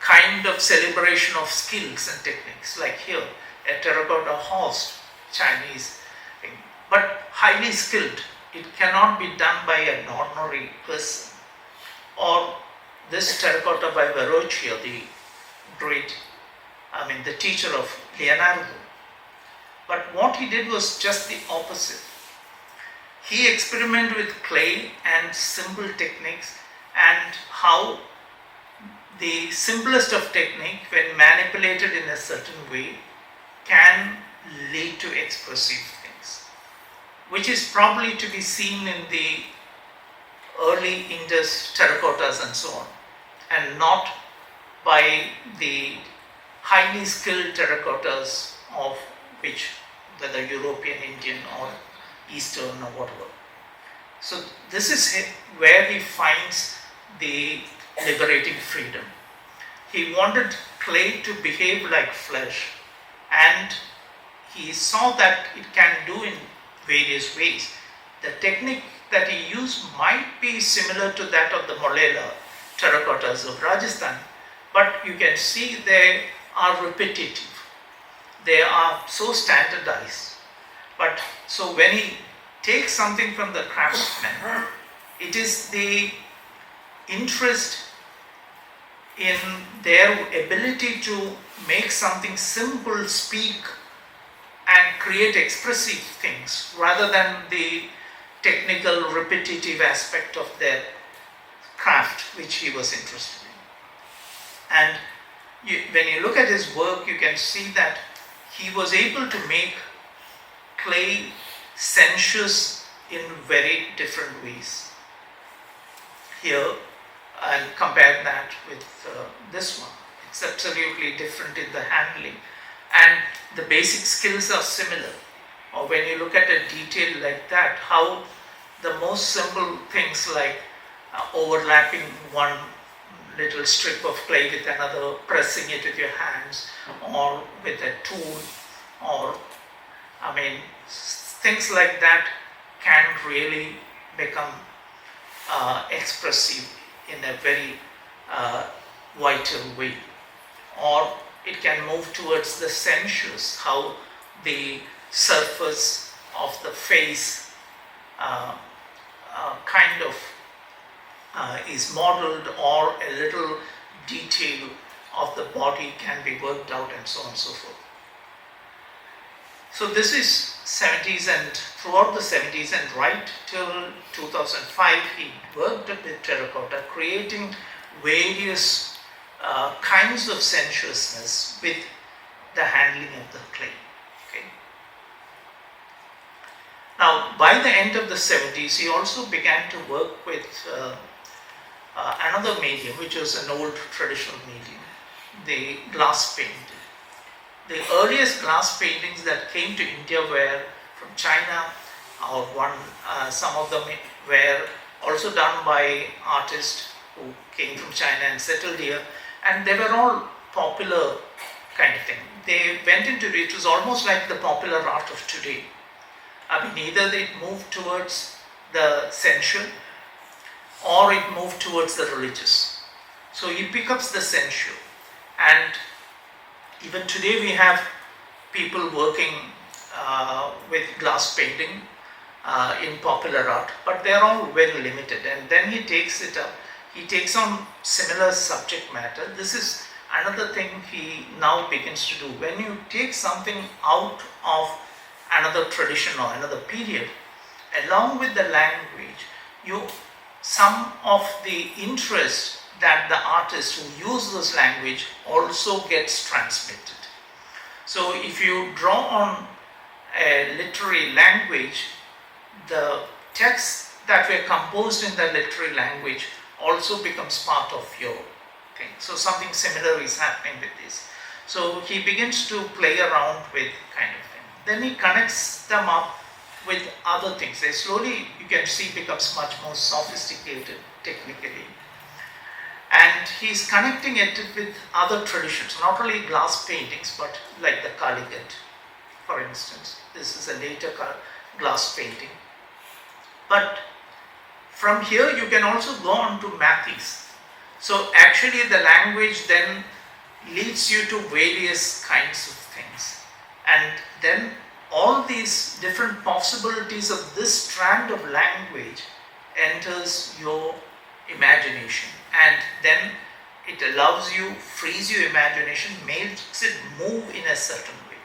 kind of celebration of skills and techniques, like here, a terracotta horse, Chinese thing, but highly skilled. It cannot be done by an ordinary person. Or this terracotta by Verrocchio, the great, the teacher of Leonardo. But what he did was just the opposite. He experimented with clay and simple techniques, and how the simplest of technique, when manipulated in a certain way, can lead to expressive things, which is probably to be seen in the early Indus terracottas and so on, and not by the highly skilled terracottas of which, whether European, Indian or Eastern or whatever. So this is where he finds the liberating freedom. He wanted clay to behave like flesh, and he saw that it can do in various ways. The technique that he used might be similar to that of the Molela terracottas of Rajasthan, but you can see they are repetitive. They are so standardized. But so when he takes something from the craftsman, it is the interest in their ability to make something simple, speak and create expressive things rather than the technical repetitive aspect of their craft which he was interested in. And when you look at his work, you can see that he was able to make clay sensuous in very different ways. Here, I'll compare that with this one. It's absolutely different in the handling, and the basic skills are similar. Or when you look at a detail like that, how the most simple things like overlapping one little strip of clay with another, pressing it with your hands or with a tool, or things like that can really become expressive in a very vital way. Or it can move towards the sensuous, how the surface of the face is modeled, or a little detail of the body can be worked out, and so on and so forth. So this is 70s, and throughout the 70s and right till 2005 he worked with terracotta, creating various kinds of sensuousness with the handling of the clay. Okay. Now, by the end of the 70s, he also began to work with another medium, which was an old traditional medium, the glass painting. The earliest glass paintings that came to India were from China, or some of them were also done by artists who came from China and settled here, and they were all popular kind of thing. They went into it, it was almost like the popular art of today. Either they moved towards the sensual or it moved towards the religious. So you pick up the sensual, and even today we have people working with glass painting in popular art, but they are all very limited. And then he takes it up, he takes on similar subject matter. This is another thing he now begins to do. When you take something out of another tradition or another period, along with the language, some of the interest that the artist who uses this language also gets transmitted. So if you draw on a literary language, the texts that were composed in the literary language also becomes part of your thing. So something similar is happening with this. So he begins to play around with kind of thing. Then he connects them up with other things. They slowly, you can see, becomes much more sophisticated technically. And he's connecting it with other traditions, not only glass paintings, but like the Kaligat, for instance. This is a later glass painting. But from here you can also go on to Matisse. So actually the language then leads you to various kinds of things. And then all these different possibilities of this strand of language enters your imagination, and then it allows you, frees your imagination, makes it move in a certain way.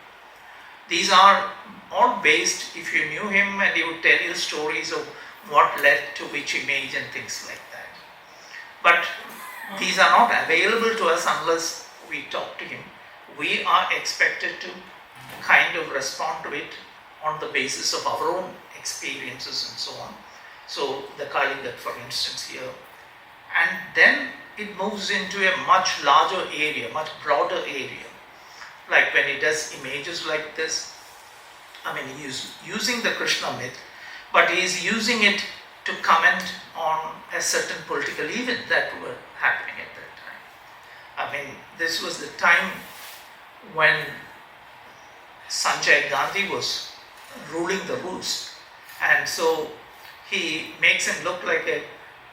These are all based, if you knew him and he would tell you stories of what led to which image and things like that. But these are not available to us unless we talk to him. We are expected to kind of respond to it on the basis of our own experiences and so on. So the Kaligat, for instance, here. And then it moves into a much larger area, much broader area. Like when he does images like this, he's using the Krishna myth, but he is using it to comment on a certain political event that were happening at that time. This was the time when Sanjay Gandhi was ruling the roost, and so he makes him look like a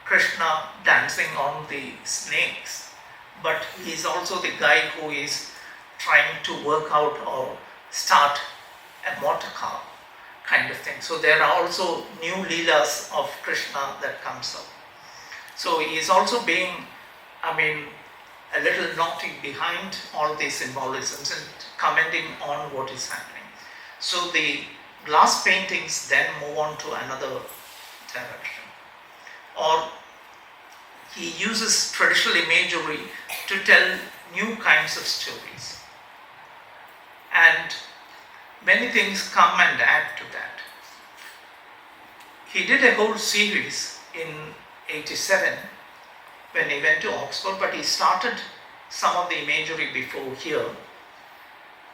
Krishna dancing on the snakes, but he's also the guy who is trying to work out or start a motor car kind of thing. So there are also new leelas of Krishna that comes up. So he is also being, a little naughty behind all these symbolisms and commenting on what is happening. So the glass paintings then move on to another direction. Or he uses traditional imagery to tell new kinds of stories. And many things come and add to that. He did a whole series in 87 when he went to Oxford, but he started some of the imagery before here,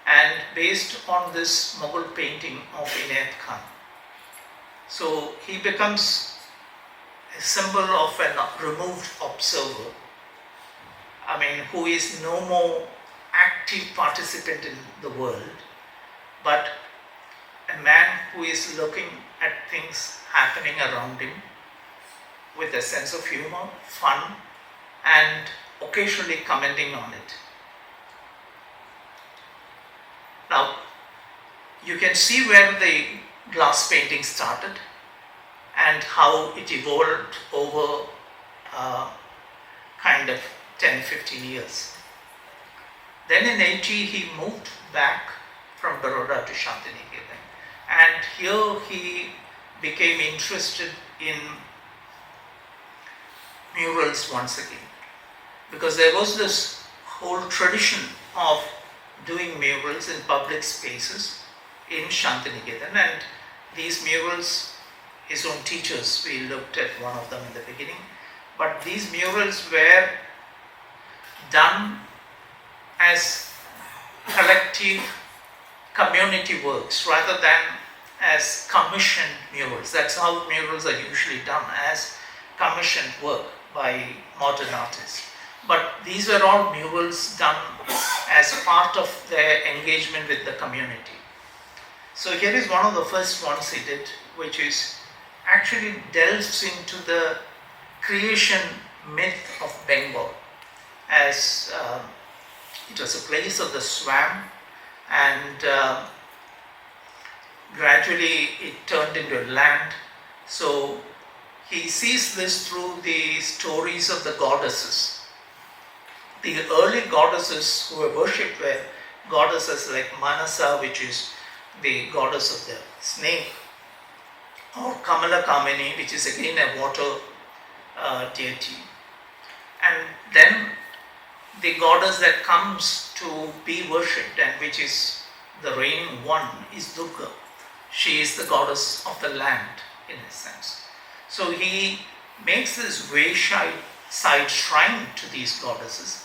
and based on this Mughal painting of Inayat Khan. So he becomes a symbol of a removed observer, who is no more active participant in the world, but a man who is looking at things happening around him with a sense of humor, fun, and occasionally commenting on it. Now, you can see where the glass painting started and how it evolved over kind of 10-15 years. Then in 80, he moved back from Baroda to Shantiniketan, and here he became interested in murals once again, because there was this whole tradition of doing murals in public spaces in Shantiniketan, and these murals, his own teachers, we looked at one of them in the beginning, but these murals were done as collective community works rather than as commissioned murals. That's how murals are usually done, as commissioned work by modern artists. But these were all murals done as part of their engagement with the community. So here is one of the first ones he did, which is actually delves into the creation myth of Bengal, as it was a place of the swamp, and gradually it turned into land. So he sees this through the stories of the goddesses. The early goddesses who were worshipped were goddesses like Manasa, which is the goddess of the snake, or Kamala Kamini, which is again a water deity. And then the goddess that comes to be worshipped, and which is the reigning one, is Durga. She is the goddess of the land, in a sense. So he makes this wayside shrine to these goddesses,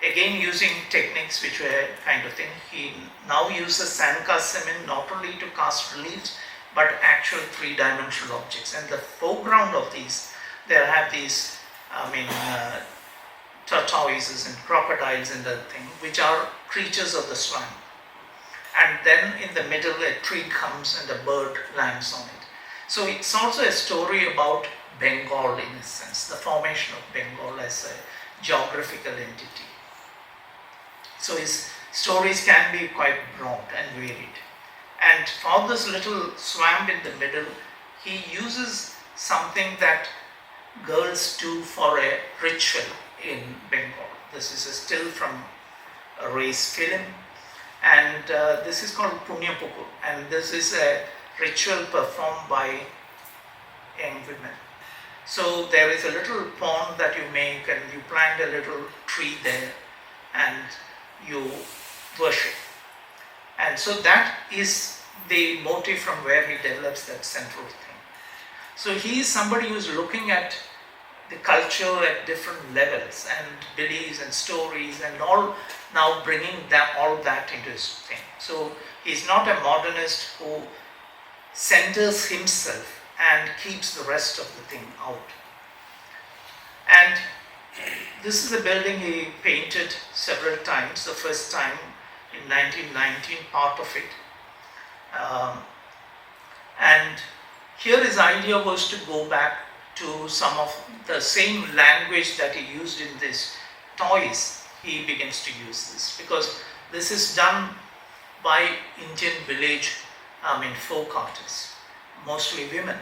again using techniques which were kind of thing. He now uses sandcast cement not only to cast reliefs, but actual three-dimensional objects. And the foreground of these, there have these, tortoises and crocodiles and other thing, which are creatures of the swamp. And then in the middle, a tree comes and a bird lands on it. So it's also a story about Bengal, in a sense, the formation of Bengal as a geographical entity. So his stories can be quite broad and varied. And for this little swamp in the middle, he uses something that girls do for a ritual in Bengal. This is a still from a race film, and this is called Punya Pukur, and this is a ritual performed by young women. So there is a little pond that you make, and you plant a little tree there, and you worship. And so that is the motive from where he develops that central thing. So he is somebody who is looking at the culture at different levels and beliefs and stories and all, now bringing all that into his thing. So he's not a modernist who centers himself and keeps the rest of the thing out. And this is a building he painted several times. The first time in 1919, part of it. And here his idea was to go back to some of the same language that he used in this toys. He begins to use this because this is done by Indian village folk artists, mostly women.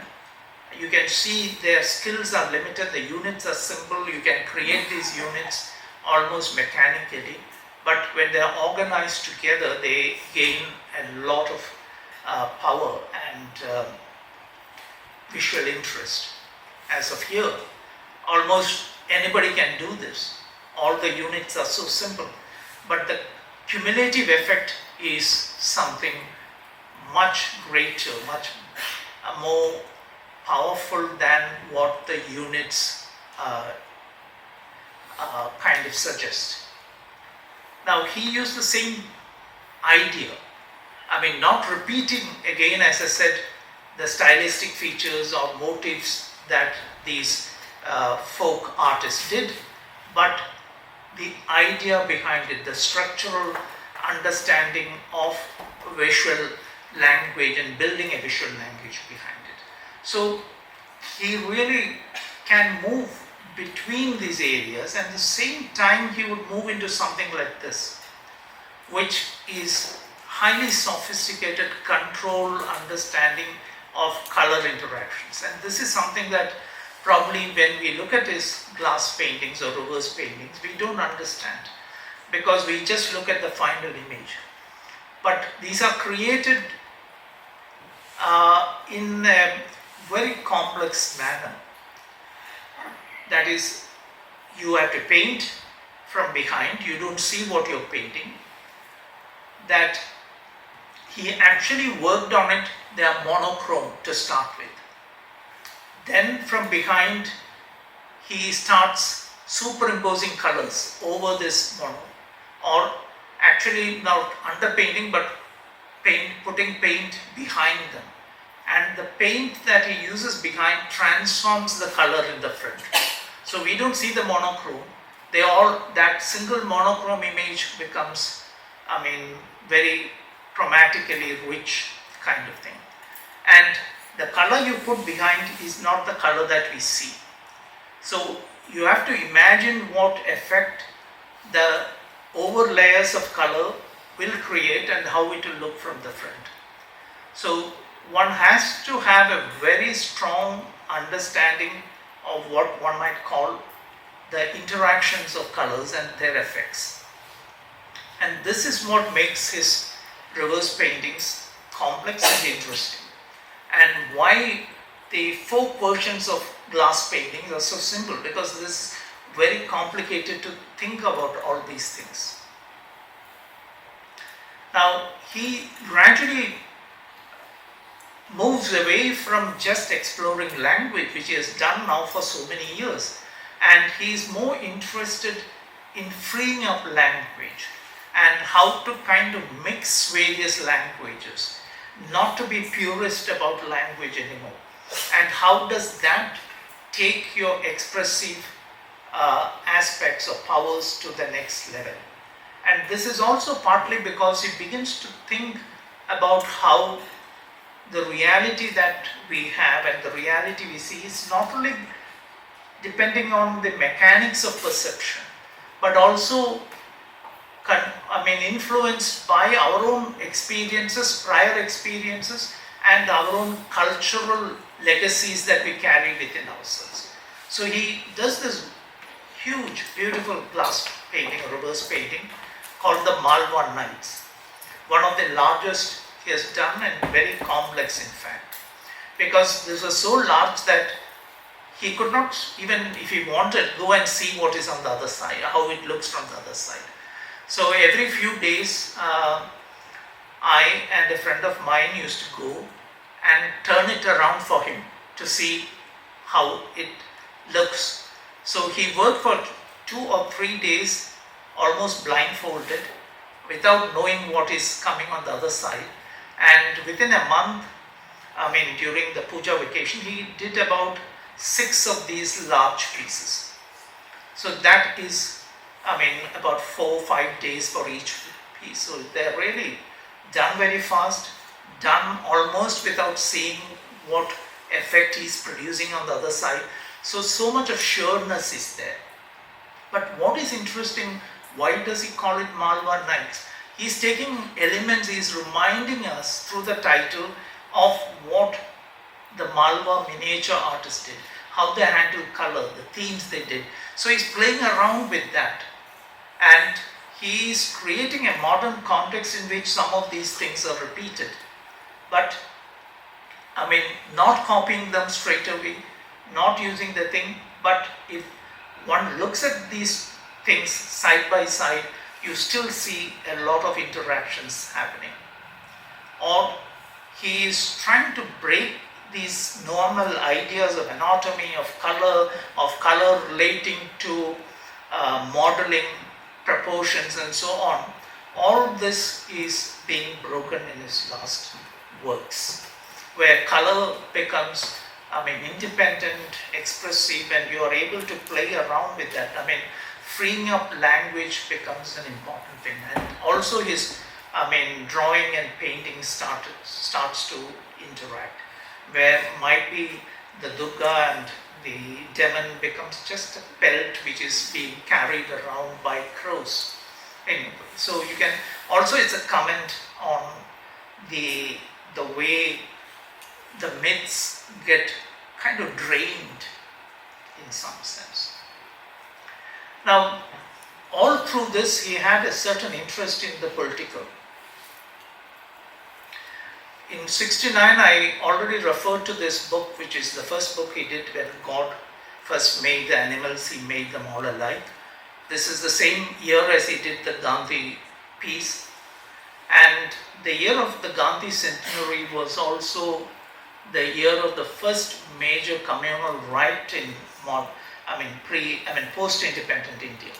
You can see their skills are limited, the units are simple, you can create these units almost mechanically, but when they are organized together, they gain a lot of power and visual interest. As of here, almost anybody can do this. All the units are so simple, but the cumulative effect is something much greater, much more powerful than what the units kind of suggest. Now, he used the same idea. I mean, not repeating again, as I said, the stylistic features or motifs that these folk artists did, but the idea behind it, the structural understanding of visual language and building a visual language behind it. So he really can move between these areas, and at the same time he would move into something like this, which is highly sophisticated control understanding of color interactions. And this is something that probably when we look at his glass paintings or reverse paintings, we don't understand, because we just look at the final image. But these are created in a very complex manner. That is, you have to paint from behind, you don't see what you're painting. That he actually worked on it, they are monochrome to start with. Then from behind, he starts superimposing colors over this mono, or actually not underpainting, but putting paint behind them. And the paint that he uses behind transforms the color in the front. So we don't see the monochrome. That single monochrome image becomes, very chromatically rich kind of thing. And the color you put behind is not the color that we see. So you have to imagine what effect the overlayers of color will create and how it will look from the front. So one has to have a very strong understanding of what one might call the interactions of colors and their effects. And this is what makes his reverse paintings complex and interesting, and why the folk versions of glass paintings are so simple, because this is very complicated to think about all these things. Now, he gradually moves away from just exploring language, which he has done now for so many years, and he is more interested in freeing up language and how to kind of mix various languages, not to be purist about language anymore. And how does that take your expressive aspects or powers to the next level? And this is also partly because he begins to think about how the reality that we have and the reality we see is not only depending on the mechanics of perception, but also influenced by our own experiences, prior experiences, and our own cultural legacies that we carry within ourselves. So he does this huge, beautiful glass painting, reverse painting, called the Malwa Nights. One of the largest he has done, and very complex in fact, because this was so large that he could not, even if he wanted, go and see what is on the other side, how it looks from the other side. So every few days, I and a friend of mine used to go and turn it around for him to see how it looks. So he worked for 2 or 3 days, almost blindfolded, without knowing what is coming on the other side. And within a month, during the puja vacation, he did about 6 of these large pieces. So that is, about 4 or 5 days for each piece. So they're really done very fast, done almost without seeing what effect he's producing on the other side. So much of sureness is there. But what is interesting, why does he call it Malwa Nights? He's taking elements, he's reminding us through the title of what the Malwa miniature artists did, how they handled color, the themes they did. So he's playing around with that, and he is creating a modern context in which some of these things are repeated, but I mean, not copying them straight away, not using the thing, but if one looks at these things side by side, you still see a lot of interactions happening. Or he is trying to break these normal ideas of anatomy, of color relating to modeling, proportions and so on. All this is being broken in his last works, where color becomes, independent, expressive, and you are able to play around with that. Freeing up language becomes an important thing. And also his, drawing and painting starts to interact, where might be the Durga and the demon becomes just a pelt which is being carried around by crows. Anyway, so you can also, it's a comment on the way the myths get kind of drained in some sense. Now, all through this, he had a certain interest in the political. In 69, I already referred to this book, which is the first book he did when God first made the animals, he made them all alike. This is the same year as he did the Gandhi piece. And the year of the Gandhi centenary was also the year of the first major communal right in post-independent India.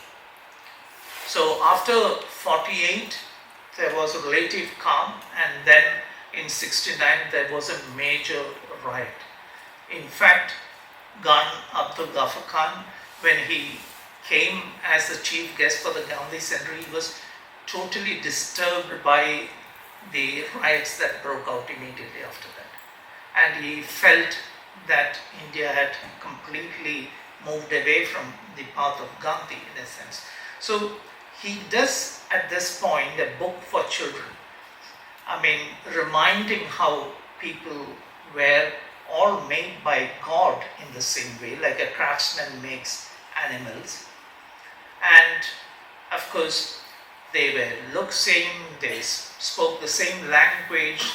So after 48, there was a relative calm, and then in 69 there was a major riot. In fact, Abdul Ghaffar Khan, when he came as the chief guest for the Gandhi centenary, he was totally disturbed by the riots that broke out immediately after that. And he felt that India had completely moved away from the path of Gandhi in a sense. So he does at this point a book for children. Reminding how people were all made by God in the same way, like a craftsman makes animals. And of course, they looked same, they spoke the same language,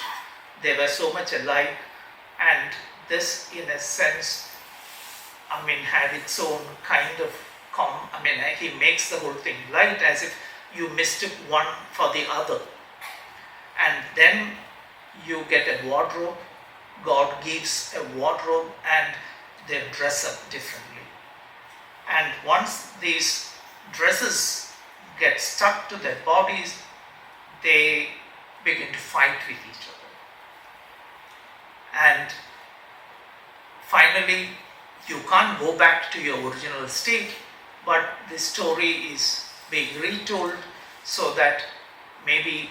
they were so much alike, and this in a sense, had its own kind of he makes the whole thing light, as if you mistook one for the other. And then you get a wardrobe, God gives a wardrobe, and they dress up differently. And once these dresses get stuck to their bodies, they begin to fight with each other. And finally, you can't go back to your original state, but the story is being retold so that maybe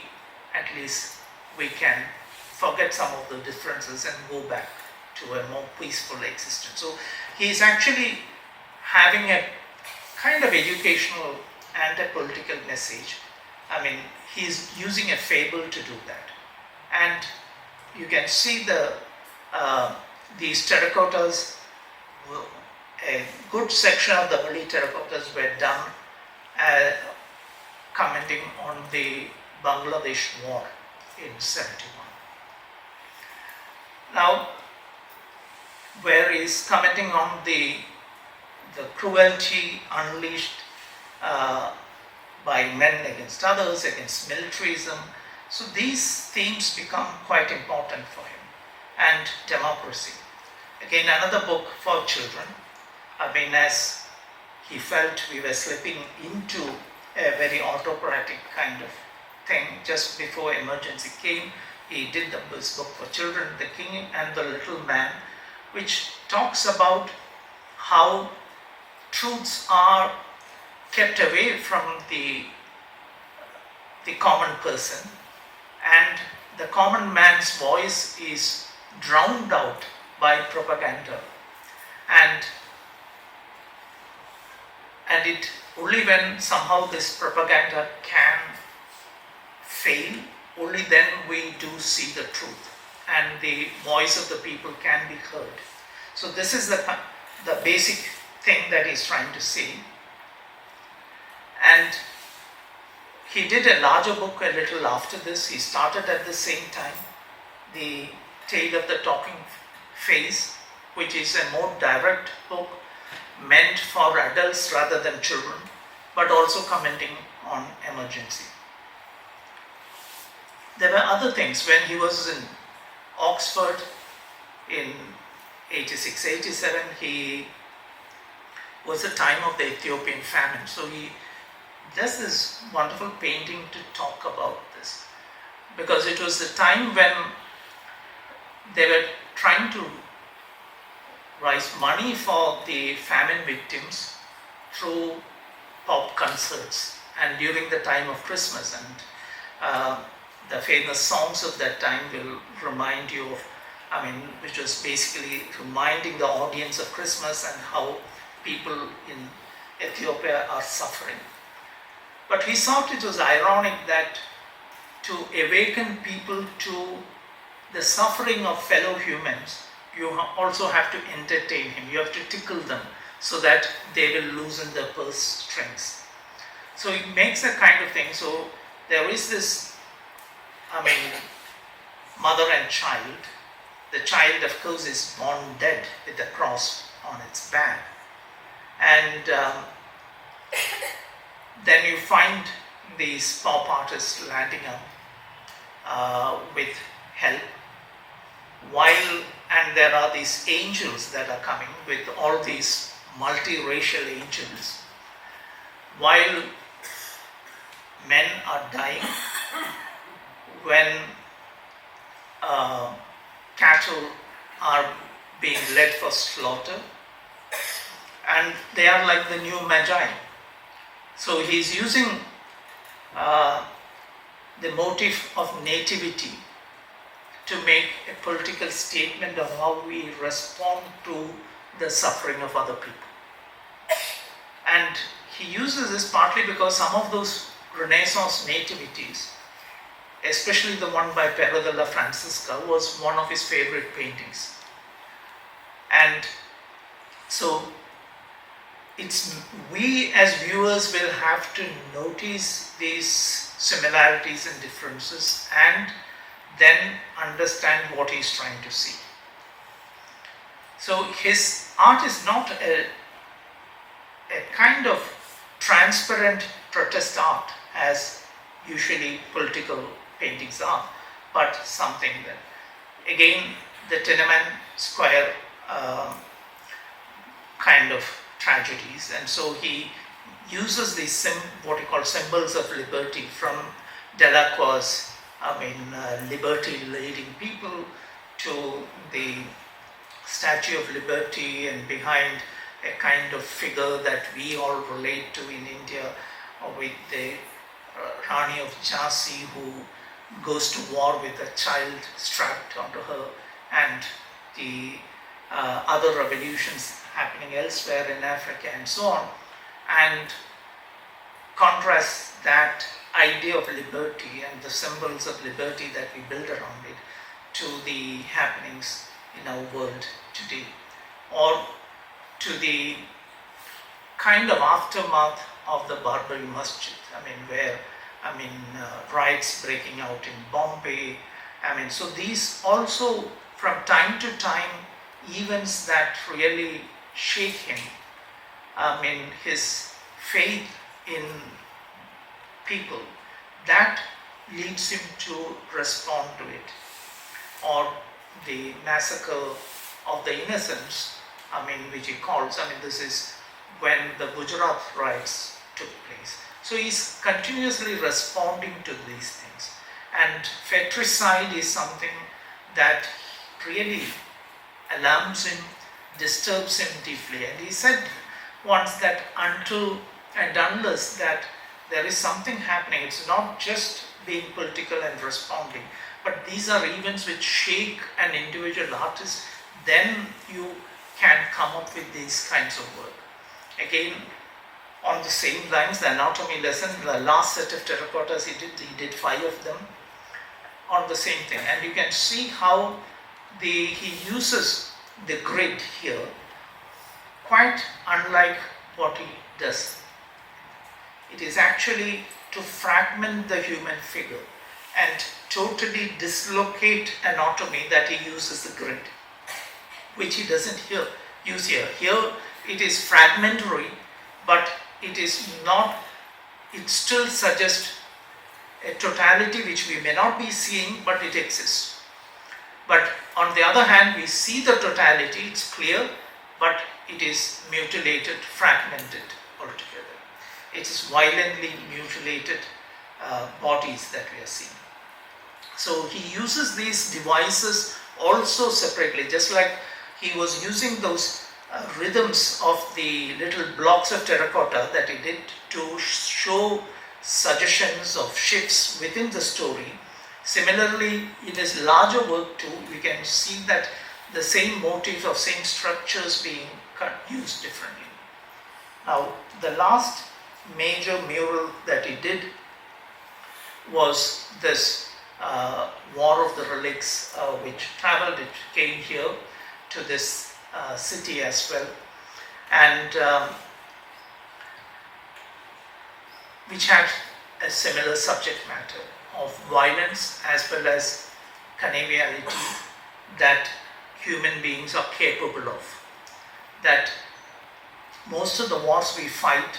at least we can forget some of the differences and go back to a more peaceful existence. So he is actually having a kind of educational and a political message. He is using a fable to do that. And you can see these terracottas. A good section of the early terracottas were done commenting on the Bangladesh war in 71. Now, where he's commenting on the cruelty unleashed by men against others, against militarism. So these themes become quite important for him. And democracy. Again, another book for children. As he felt we were slipping into a very autocratic kind of thing just before emergency came, he did this book for children, The King and the Little Man, which talks about how truths are kept away from the common person, and the common man's voice is drowned out by propaganda. And it only when somehow this propaganda can fail, only then we do see the truth. and the voice of the people can be heard. So this is the basic thing that he's trying to say. And he did a larger book a little after this. He started at the same time, The Tale of the Talking Face, which is a more direct book meant for adults rather than children, but also commenting on emergency. There were other things. When he was in Oxford in 86, 87, he was the time of the Ethiopian famine. So he does this wonderful painting to talk about this, because it was the time when they were trying to raise money for the famine victims through pop concerts and during the time of Christmas. And the famous songs of that time will remind you of, which was basically reminding the audience of Christmas and how people in Ethiopia are suffering. But he thought it was ironic that to awaken people to the suffering of fellow humans, you also have to entertain him. You have to tickle them so that they will loosen their purse strings. So he makes a kind of thing. So there is this, mother and child. The child, of course, is born dead with a cross on its back. And then you find these pop artists landing up with help, and there are these angels that are coming with all these multiracial angels, while men are dying, when cattle are being led for slaughter, and they are like the new magi. So he's using the motif of nativity to make a political statement of how we respond to the suffering of other people. And he uses this partly because some of those Renaissance nativities, especially the one by Pero della Francesca, was one of his favorite paintings. And so we as viewers will have to notice these similarities and differences and then understand what he's trying to see. So his art is not a kind of transparent protest art as usually political paintings are, but something that, again, the Tiananmen Square kind of tragedies, and so he uses these what he calls symbols of liberty from Delacroix's liberty leading people to the Statue of Liberty, and behind a kind of figure that we all relate to in India with the Rani of Jhansi who goes to war with a child strapped onto her, and the other revolutions happening elsewhere in Africa and so on, and contrast that idea of liberty and the symbols of liberty that we build around it to the happenings in our world today, or to the kind of aftermath of the Barbary Masjid, where riots breaking out in Bombay. So these also from time to time events that really shake him, his faith in people, that leads him to respond to it. Or the massacre of the innocents, which he calls, this is when the Gujarat riots took place. So he's continuously responding to these things. And fetricide is something that really alarms him, disturbs him deeply. And he said once that until and unless that there is something happening, it's not just being political and responding, but these are events which shake an individual artist, then you can come up with these kinds of work. Again, on the same lines, the anatomy lesson, the last set of terracottas he did 5 of them, on the same thing, and you can see how he uses the grid here, quite unlike what he does. It is actually to fragment the human figure and totally dislocate anatomy that he uses the grid, which he doesn't use here. Here it is fragmentary, but it is not, it still suggests a totality which we may not be seeing, but it exists. But on the other hand, we see the totality, it's clear, but it is mutilated, fragmented altogether. It is violently mutilated bodies that we are seeing. So he uses these devices also separately, just like he was using those rhythms of the little blocks of terracotta that he did to show suggestions of shifts within the story. Similarly, in his larger work too, we can see that the same motifs of same structures being used differently. Now, the last major mural that he did was this War of the Relics, which traveled, it came here to this city as well, and which had a similar subject matter of violence as well as conviviality that human beings are capable of. That most of the wars we fight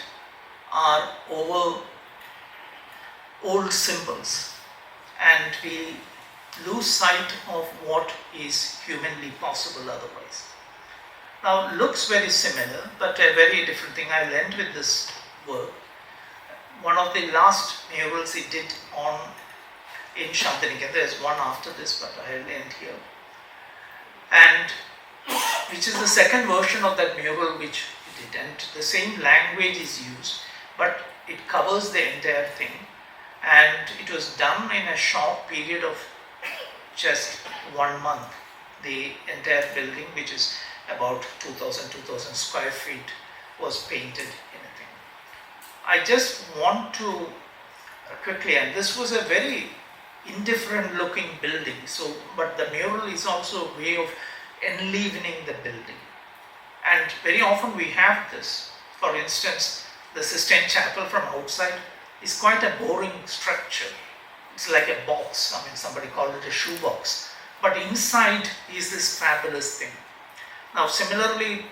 are over old symbols, and we lose sight of what is humanly possible otherwise. Now, looks very similar, but a very different thing. I'll end with this work. One of the last murals he did in Shantiniketan, there's one after this, but I'll end here. And which is the second version of that mural which he did, and the same language is used, but it covers the entire thing, and it was done in a short period of just 1 month. The entire building, which is about 2,000 square feet, was painted in a thing. I just want to quickly, and this was a very indifferent looking building, so but the mural is also a way of enlivening the building, and very often we have this. For instance, the Sistine Chapel from outside is quite a boring structure. It's like a box. I mean, somebody called it a shoebox, but inside is this fabulous thing. Now, similarly,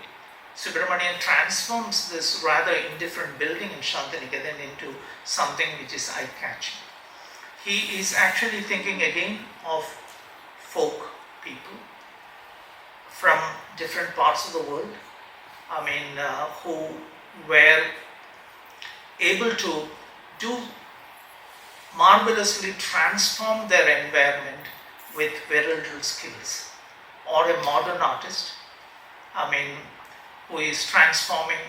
Subramanyan transforms this rather indifferent building in Shantiniketan into something which is eye-catching. He is actually thinking again of folk people from different parts of the world, I mean, who were able to do marvelously transform their environment with very little skills. Or a modern artist, I mean, who is transforming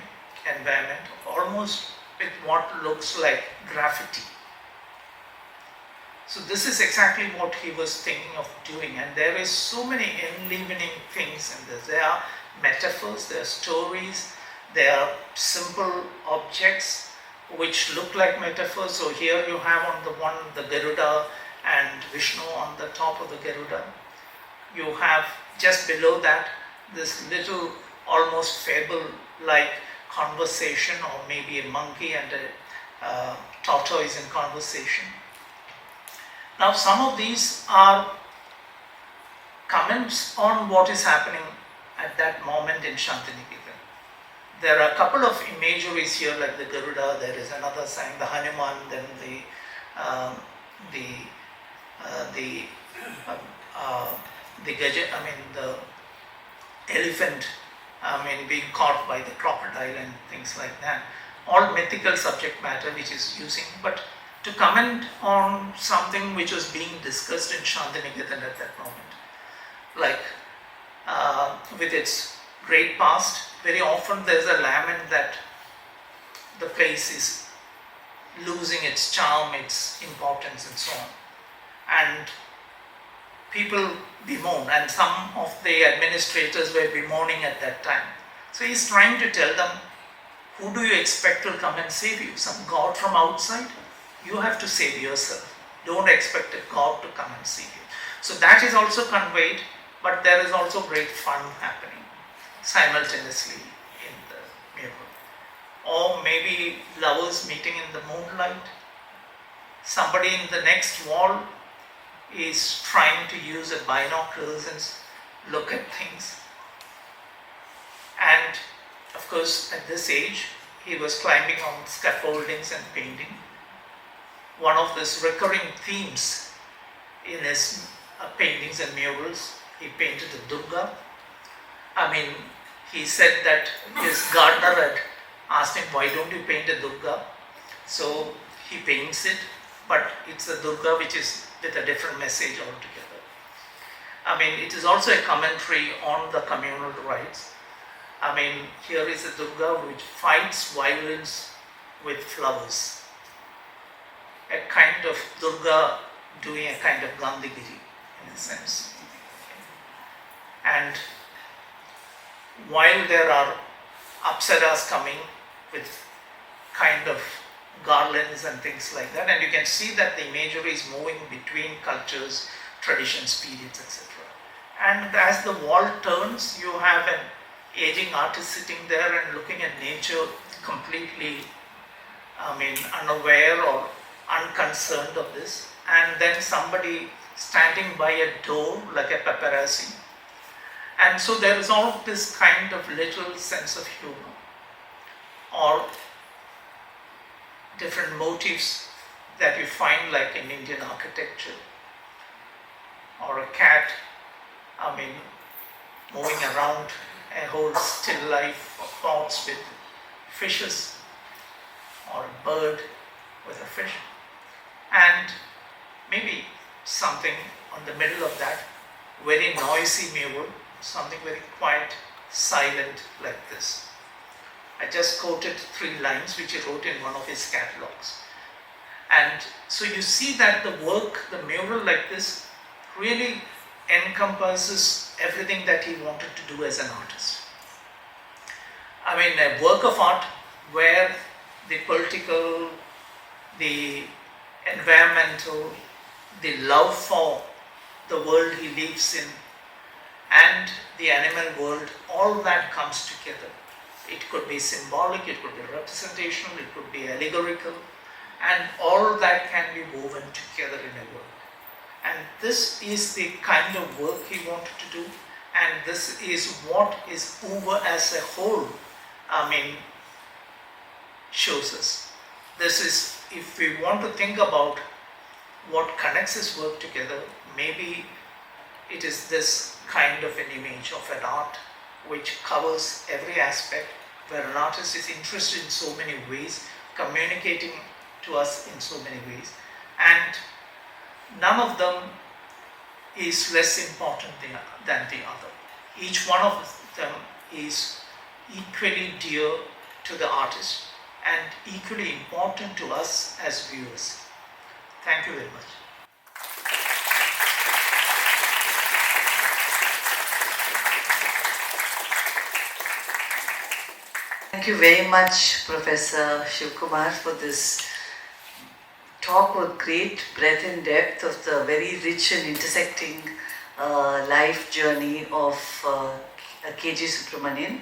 environment almost with what looks like graffiti. So this is exactly what he was thinking of doing, and there is so many enlivening things in this. There are metaphors, there are stories, there are simple objects which look like metaphors. So here you have on the one the Garuda and Vishnu on the top of the Garuda. You have just below that this little almost fable-like conversation, or maybe a monkey and a tortoise in conversation. Now, some of these are comments on what is happening at that moment in Shantiniketan. There are a couple of imageries here, like the Garuda. There is another sign, the Hanuman, then the elephant, being caught by the crocodile and things like that. All mythical subject matter which is using, but to comment on something which was being discussed in Shantiniketan at that moment, like with its great past. Very often there's a lament that the place is losing its charm, its importance, and so on. And people bemoan, and some of the administrators were bemoaning at that time. So he's trying to tell them, who do you expect will come and save you? Some god from outside? You have to save yourself. Don't expect a God to come and see you. So that is also conveyed, but there is also great fun happening simultaneously in the mural. Or maybe lovers meeting in the moonlight. Somebody in the next wall is trying to use a binoculars and look at things. And of course, at this age, he was climbing on scaffoldings and painting. One of his recurring themes in his paintings and murals, he painted a Durga. He said that his gardener had asked him, why don't you paint a Durga? So he paints it, but it's a Durga which is with a different message altogether. It is also a commentary on the communal rights. Here is a Durga which fights violence with flowers. A kind of Durga doing a kind of Gandhigiri in a sense. And while there are apsaras coming with kind of garlands and things like that, and you can see that the imagery is moving between cultures, traditions, periods, etc. And as the wall turns, you have an aging artist sitting there and looking at nature completely, unaware or unconcerned of this, and then somebody standing by a door like a paparazzi. And so there is all this kind of little sense of humor or different motifs that you find like in Indian architecture, or a cat moving around a whole still life of pots with fishes, or a bird with a fish, and maybe something on the middle of that very noisy mural, something very quiet, silent like this. I just quoted 3 lines which he wrote in one of his catalogs. And so you see that the work, the mural like this, really encompasses everything that he wanted to do as an artist. A work of art where the political, the environmental, the love for the world he lives in, and the animal world, all that comes together. It could be symbolic, it could be representational, it could be allegorical, and all that can be woven together in a work. And this is the kind of work he wanted to do, and this is what is over as a whole, shows us. This is, if we want to think about what connects his work together, maybe it is this kind of an image of an art which covers every aspect, where an artist is interested in so many ways, communicating to us in so many ways, and none of them is less important than the other. Each one of them is equally dear to the artist and equally important to us as viewers. Thank you very much. Thank you very much, Professor Siva Kumar, for this talk with great breadth and depth of the very rich and intersecting life journey of G Subramanyan.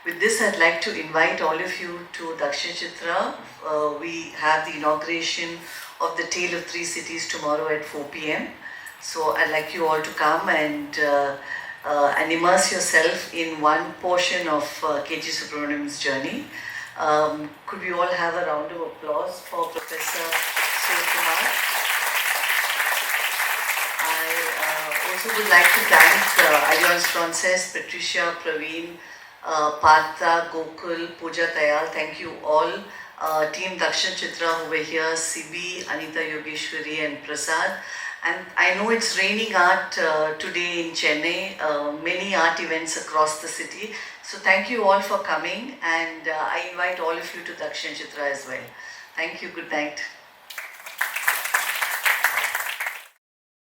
With this, I'd like to invite all of you to Dakshinachitra. We have the inauguration of the Tale of Three Cities tomorrow at 4 p.m. So I'd like you all to come and immerse yourself in one portion of G Subramanyan's journey. Could we all have a round of applause for Professor Siva Kumar? I also would like to thank Alliance Frances, Patricia, Praveen, Partha, Gokul, Pooja Tayal. Thank you all. Team Dakshinachitra who were here, Sibi, Anita Yogeshwari and Prasad. And I know it's raining art today in Chennai, many art events across the city. So thank you all for coming, and I invite all of you to Dakshinachitra as well. Thank you, good night.